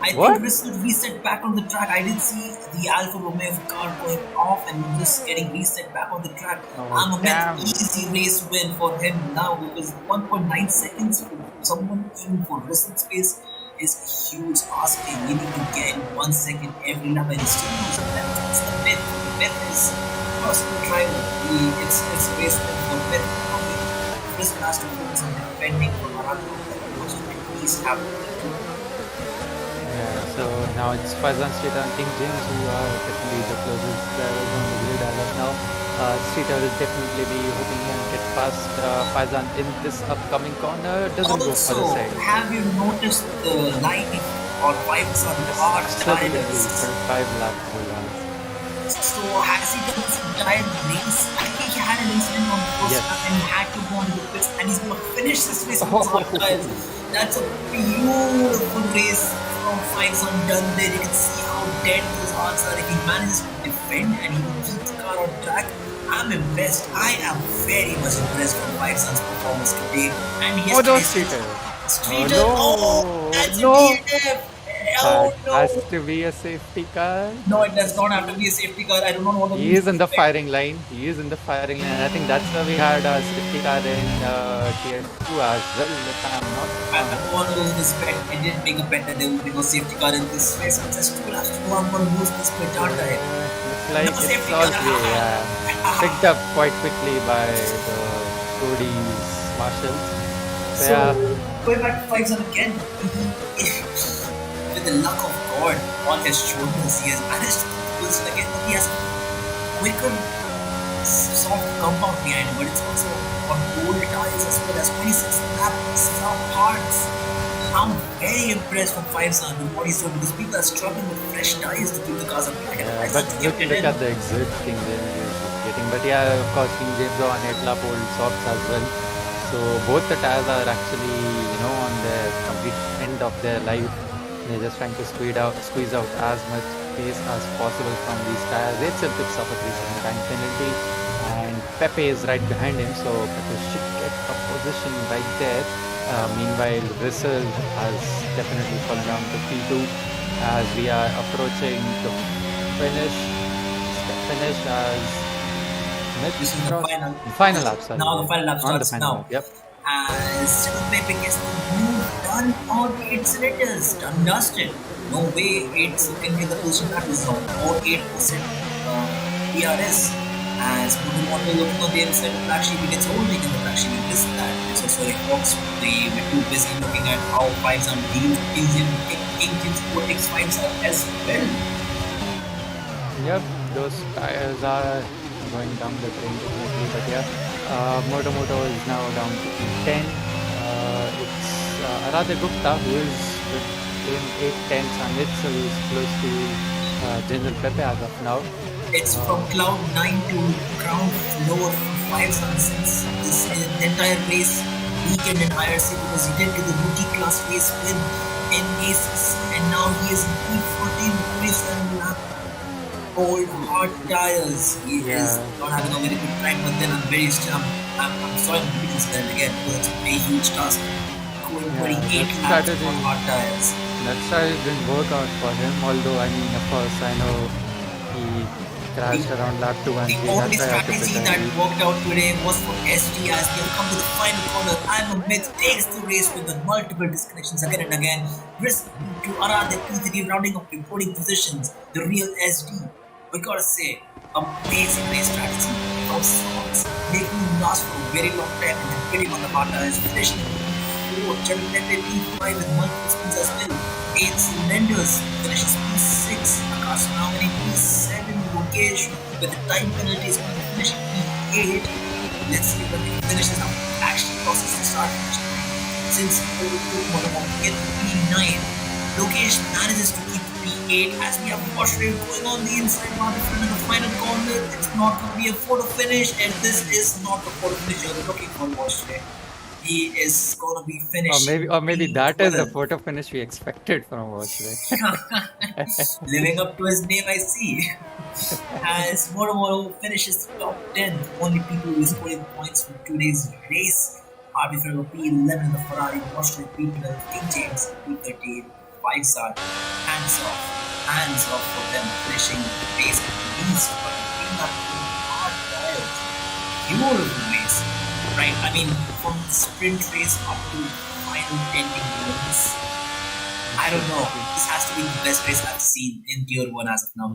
I What? think Russell reset back on the track. I did see the Alfa Romeo car going off and just getting reset back on the track. Oh, I'm damn. an easy race win for him now because 1.9 seconds for someone even for Russell's pace is a huge ask. You need to get in 1 second every lap and he still loses that. That's the myth. The myth is personal driver. It's a race win for myth. Russell has to focus on defending from Morocco to at least have Yeah, so now it's Faizan, Streeter, and King James who are definitely the closest drivers on the grid as of now. Streeter will definitely be hoping to get past Faizan in this upcoming corner. Doesn't go for the also, side. have you noticed the lighting or pipes on the hard Absolutely, tires? for 5 laps to run. So has he done some giant race? I think he had an incident on the first Yes. lap and he had to go on the pits and he's going to finish this race with his hard tires. That's a beautiful race from Faizan done there. You can see how dead those hearts are. If he manages to defend and he will keep the car on track, I'm impressed. I am very much impressed with Faizan's performance today. And Oh no, yesterday, Streeter. Streeter, Oh, that's no. a DNF. Oh That no. has to be a safety car. No, it does not have to be a safety car. I do not want to He is in the firing line. He is in the firing line. I think that's why we had a safety car in Tier 2 as well, if I'm not I don't want to lose this bet. I didn't make a bet that there will be no safety car in this race. I'm just 2 laps to go. I'm going to lose this bet, aren't I? Looks like No it's safety all car. clear, yeah. Picked up quite quickly by the Cody's marshals. So, yeah, Going back to Faizan again, with the luck of God on his shoulders, he has managed to do this again. But he has quicker, soft compound behind him, but it's also on old tires as well as 26 laps, soft parts. I'm very impressed with Faizan and what he's doing because people are struggling with fresh tires to keep the cars up behind him. yeah, but look at the exit King James is getting. But yeah, of course, King James are on Hotlap old softs as well. So both the tires are actually, on the complete end of their life. They're just trying to squeeze out as much pace as possible from these tires. It still picks up a 3 second time penalty, and Pepe is right behind him, so Pepe should get a position right there. Meanwhile, Russell has definitely fallen down to P2 as we are approaching the finish. As This is the final lap, sorry. Now the final lap On the starts final now. lap, yep. And still Pepe gets the move done. done on 8 cylinders, done dusted. No way 8 can get the position that is on. Or 8% DRS. As Moto looking on the inside of Black Sheep, he gets holding in the Black Sheep. He missed that. It's also the Hawks. They were too busy looking at how 5s are dealing with King James 5s as well. Yep, those tires are going down the drain definitely, but yeah, Moto is now down to P10. It's Aradhya Gupta who is in 8 tenths and it's close to General Pepe as of now. It's from Cloud 9 to ground floor for 5 sunsets. This entire race weekend in IRC because he did get the rookie class race win in Aces and now he is in P14 27 lap. Old hard tires. He is not having a very good time, but then I'm sorry I'm repeating this again because it's a very huge task. Going 28 laps on hard tires. That strategy didn't work out for him, although I mean, of course, I know he crashed around lap 2 and 3. The only strategy that worked out today was for SD as they have come to the final corner. I'm a myth takes the race with multiple disconnections again and again. Risk to Aradhya P3 rounding up reporting positions. The real SD. We gotta say, amazing race strategy. From songs, making him last for a very long time and then hitting on the hard tires, finishing General Pepe P5 with multiple spins as well. 8 cylinders, finishes P6. Akash now winning P7. Lokesh with the time penalties going to finish P8. Let's see when he finishes now. Actually crosses the start finish line. Since Moto get to P9, Lokesh manages to keep P8 as we have Washray going on the inside part of the final corner. It's not going to be a photo finish, and this is not the photo finish you're looking for, Washray. He is going to be finished. Or maybe that is the photo finish we expected from Washray. Living up to his name, I see. As Moto finishes top 10, only people who are scoring points from today's race. RB Ferraro P11 in the Ferrari, Washray P12, King James P13, 5-star. Hands off for them, finishing the race at least, but being up to hard tires. Beautiful race. Right, I mean, from the sprint race up to final 10 runs, I don't know. This has to be the best race I've seen in Tier-1 as of now.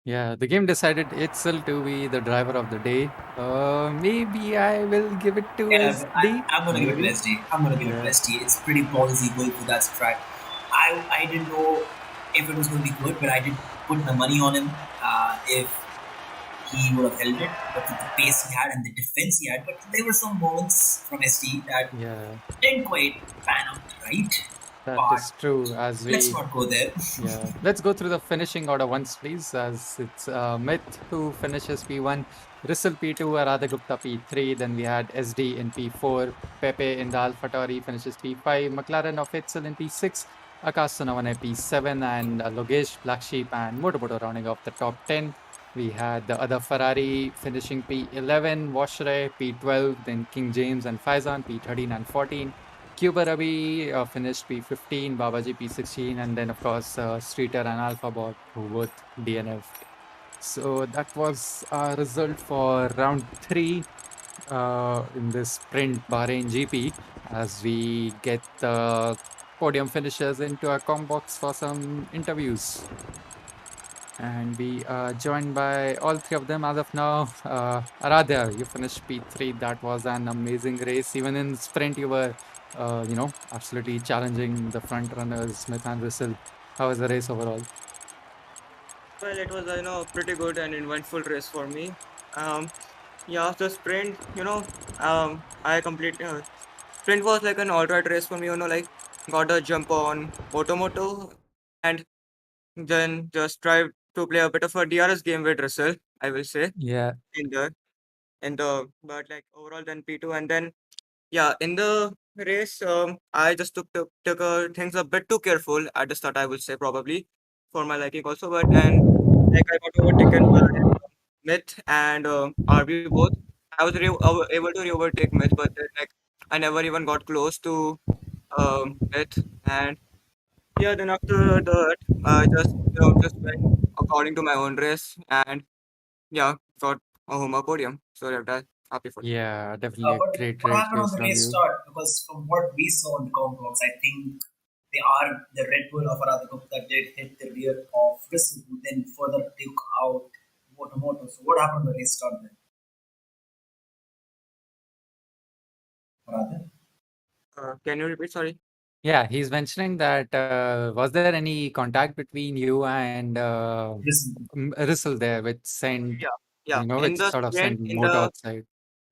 Yeah, the game decided itself to be the driver of the day. Maybe I will give it to SD. I'm gonna give it to SD. It's pretty ballsy going for that track. I didn't know if it was going to be good, but I did put my money on him. If he would have held it, but with the pace he had and the defense he had, but there were some moments from SD that didn't quite pan out right. That is true. Let's not go there. Let's go through the finishing order once, please. As it's Myth who finishes P1, Rissel P2, Aradhya Gupta P3. Then we had SD in P4, Pepe in the AlphaTauri finishes P5, McLaren of Itzel in P6, Akash Sonawane P7, and Logesh, Black Sheep, and Moto rounding off the top 10. We had the other Ferrari finishing P11, Washray P12, then King James and Faizan P13 and 14. Cuba Ravi finished P15, Babaji P16, and then of course Streeter and AlphaBot who both DNF. So that was our result for round 3 in this sprint Bahrain GP as we get the podium finishers into our com box for some interviews. And we are joined by all 3 of them as of now. Aradhya, you finished P3. That was an amazing race. Even in sprint, you were, absolutely challenging the front runners, Smith and Rissel. How was the race overall? Well, it was a pretty good and eventful race for me. After sprint, I completed. Sprint was like an alright race for me. Got a jump on Moto, and then just tried to play a bit of a DRS game with Russell, I will say. Yeah. But like overall then P2 and then in the race I just took things a bit too careful at the start, I will say, probably for my liking also, but then like I got overtaken by Myth and RB both. I was able to overtake Myth, but then like I never even got close to Myth, and then after that, I just went according to my own race and got a Homa podium. Sorry about that. happy for that. Yeah, definitely a But great what happened on race the from race you. start? Because from what we saw on the count box, I think they are the Red Bull of Aradhana that did hit the rear of Whistle, who then further took out Moto. So what happened on the race start then? Aradhana? Can you repeat? Sorry. Yeah, he's mentioning that was there any contact between you and Whistle. Rissel there, which sent, Yeah. Yeah. In which the sort of sprint, sent in Moto the outside?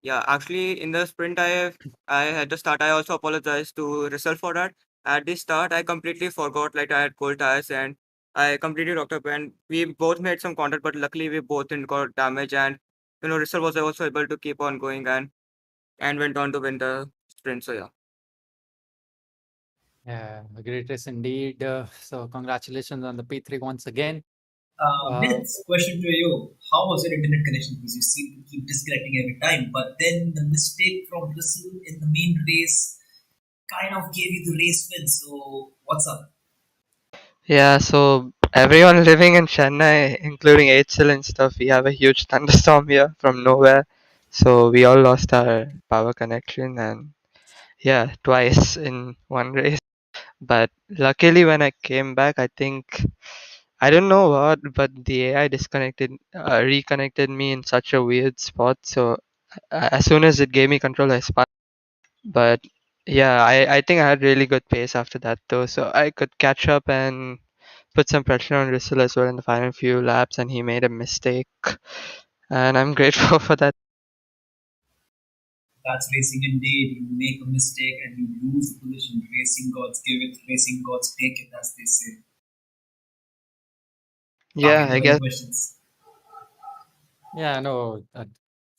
Yeah, actually, in the sprint, I had the start. I also apologize to Russell for that. At the start, I completely forgot like I had cold tires and I completely rocked up. And we both made some contact, but luckily we both didn't got damage. And Russell was also able to keep on going and went on to win the sprint. So yeah. Yeah, a great race indeed. So congratulations on the P3 once again. Myths, question to you. How was your internet connection? Because you seem to keep disconnecting every time. But then the mistake from Whistle in the main race kind of gave you the race win. So what's up? Yeah, so everyone living in Chennai, including HL and stuff, we have a huge thunderstorm here from nowhere. So we all lost our power connection and yeah, twice in one race. But luckily when I came back, I think I don't know what, but the AI reconnected me in such a weird spot. So as soon as it gave me control, I spun. But yeah, I think I had really good pace after that though, so I could catch up and put some pressure on Russell as well in the final few laps, and he made a mistake, and I'm grateful for that. That's racing indeed. You make a mistake and you lose the position. Racing gods give it, racing gods take it, as they say. Yeah, Kake, do I you have any guess. questions? Yeah, no, a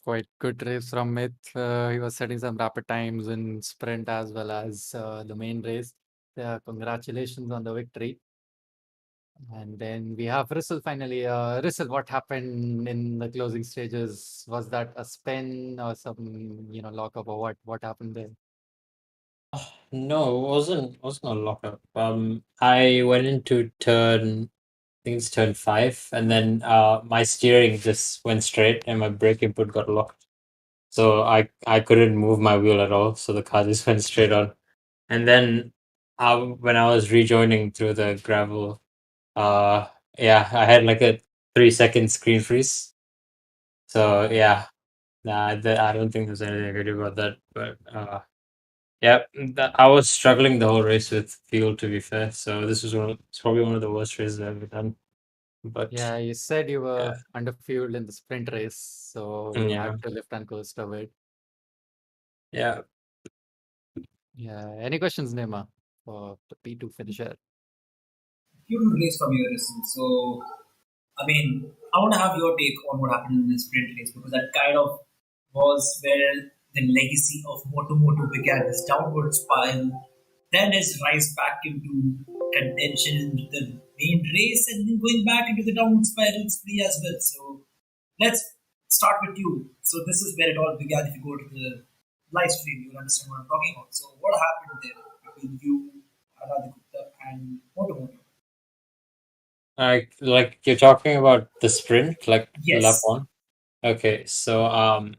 quite good race from Myth. He was setting some rapid times in sprint as well as the main race. Yeah, congratulations on the victory. And then we have Rissel finally. Rissel, what happened in the closing stages? Was that a spin or some, lockup or what? What happened there? No, it wasn't a lockup. I went into turn, I think it's turn 5, and then my steering just went straight, and my brake input got locked. So I couldn't move my wheel at all. So the car just went straight on. And then when I was rejoining through the gravel, yeah, I had like a 3-second screen freeze. So yeah, I don't think there's anything I could do about that. But yeah, I was struggling the whole race with fuel, to be fair. So it's probably one of the worst races I've ever done. But Yeah, you said you yeah, were underfueled in the sprint race, so you yeah, had to lift and coast a bit. yeah. Yeah. Any questions, Nema, for the P2 finisher? Huge race from your result. So, I mean, I want to have your take on what happened in the sprint race because that kind of was where the legacy of Moto began, his downward spiral, then his rise back into contention in the main race, and then going back into the downward spiral spree as well. So, let's start with you. So, this is where it all began. If you go to the live stream, you'll understand what I'm talking about. So, what happened there between you, Aradhana Gupta, and Moto? Like you're talking about the sprint, like lap Yes. 1. Okay, so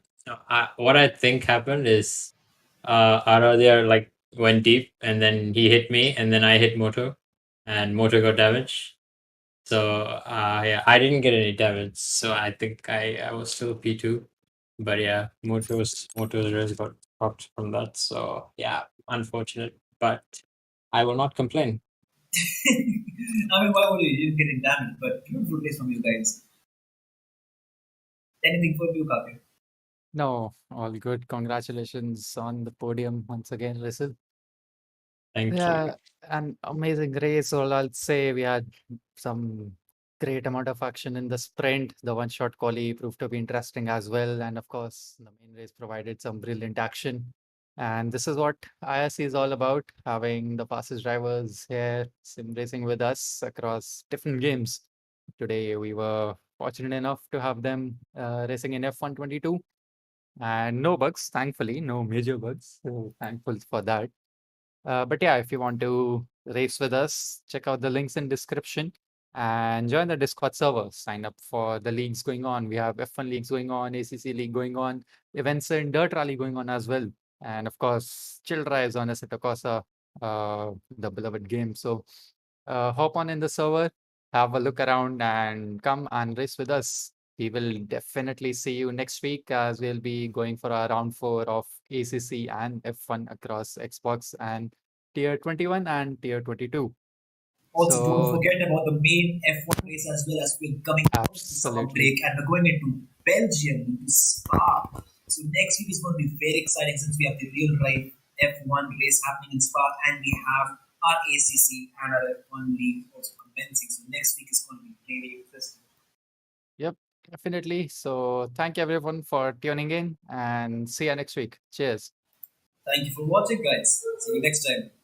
what I think happened is Aradia like went deep, and then he hit me, and then I hit Moto, and Moto got damaged. So yeah, I didn't get any damage, so I think I was still P2. But yeah, Moto's race got popped from that. So yeah, unfortunate, but I will not complain. I mean, why would you? You getting damaged, but beautiful race from you guys. Anything for you, Kake? No, all good. Congratulations on the podium once again, Rissel. Thank you. Yeah, an amazing race. All I'll say, we had some great amount of action in the sprint. The one-shot quali proved to be interesting as well. And of course, the main race provided some brilliant action. And this is what IRC is all about, having the fastest drivers here sim racing with us across different games. Today, we were fortunate enough to have them racing in F122 and no bugs, thankfully, no major bugs. So thankful for that. But yeah, if you want to race with us, check out the links in description. and join the Discord server. Sign up for the leagues going on. We have F1 leagues going on, ACC league going on, events in Dirt Rally going on as well. And of course, Chill Drives on Assetto Corsa, the beloved game. So hop on in the server, have a look around, and come and race with us. We will definitely see you next week as we'll be going for our round 4 of ACC and F1 across Xbox and Tier 21 and Tier 22. Also, don't So, forget about the main F1 race as well, as we're coming out of the summer absolutely. break and we're going into Belgium, into Spa. So next week is going to be very exciting since we have the real life F1 race happening in Spa and we have our ACC and our F1 league also commencing. So next week is going to be really interesting. Yep, definitely. So, thank you everyone for tuning in and see you next week. Cheers. Thank you for watching, guys. See you next time.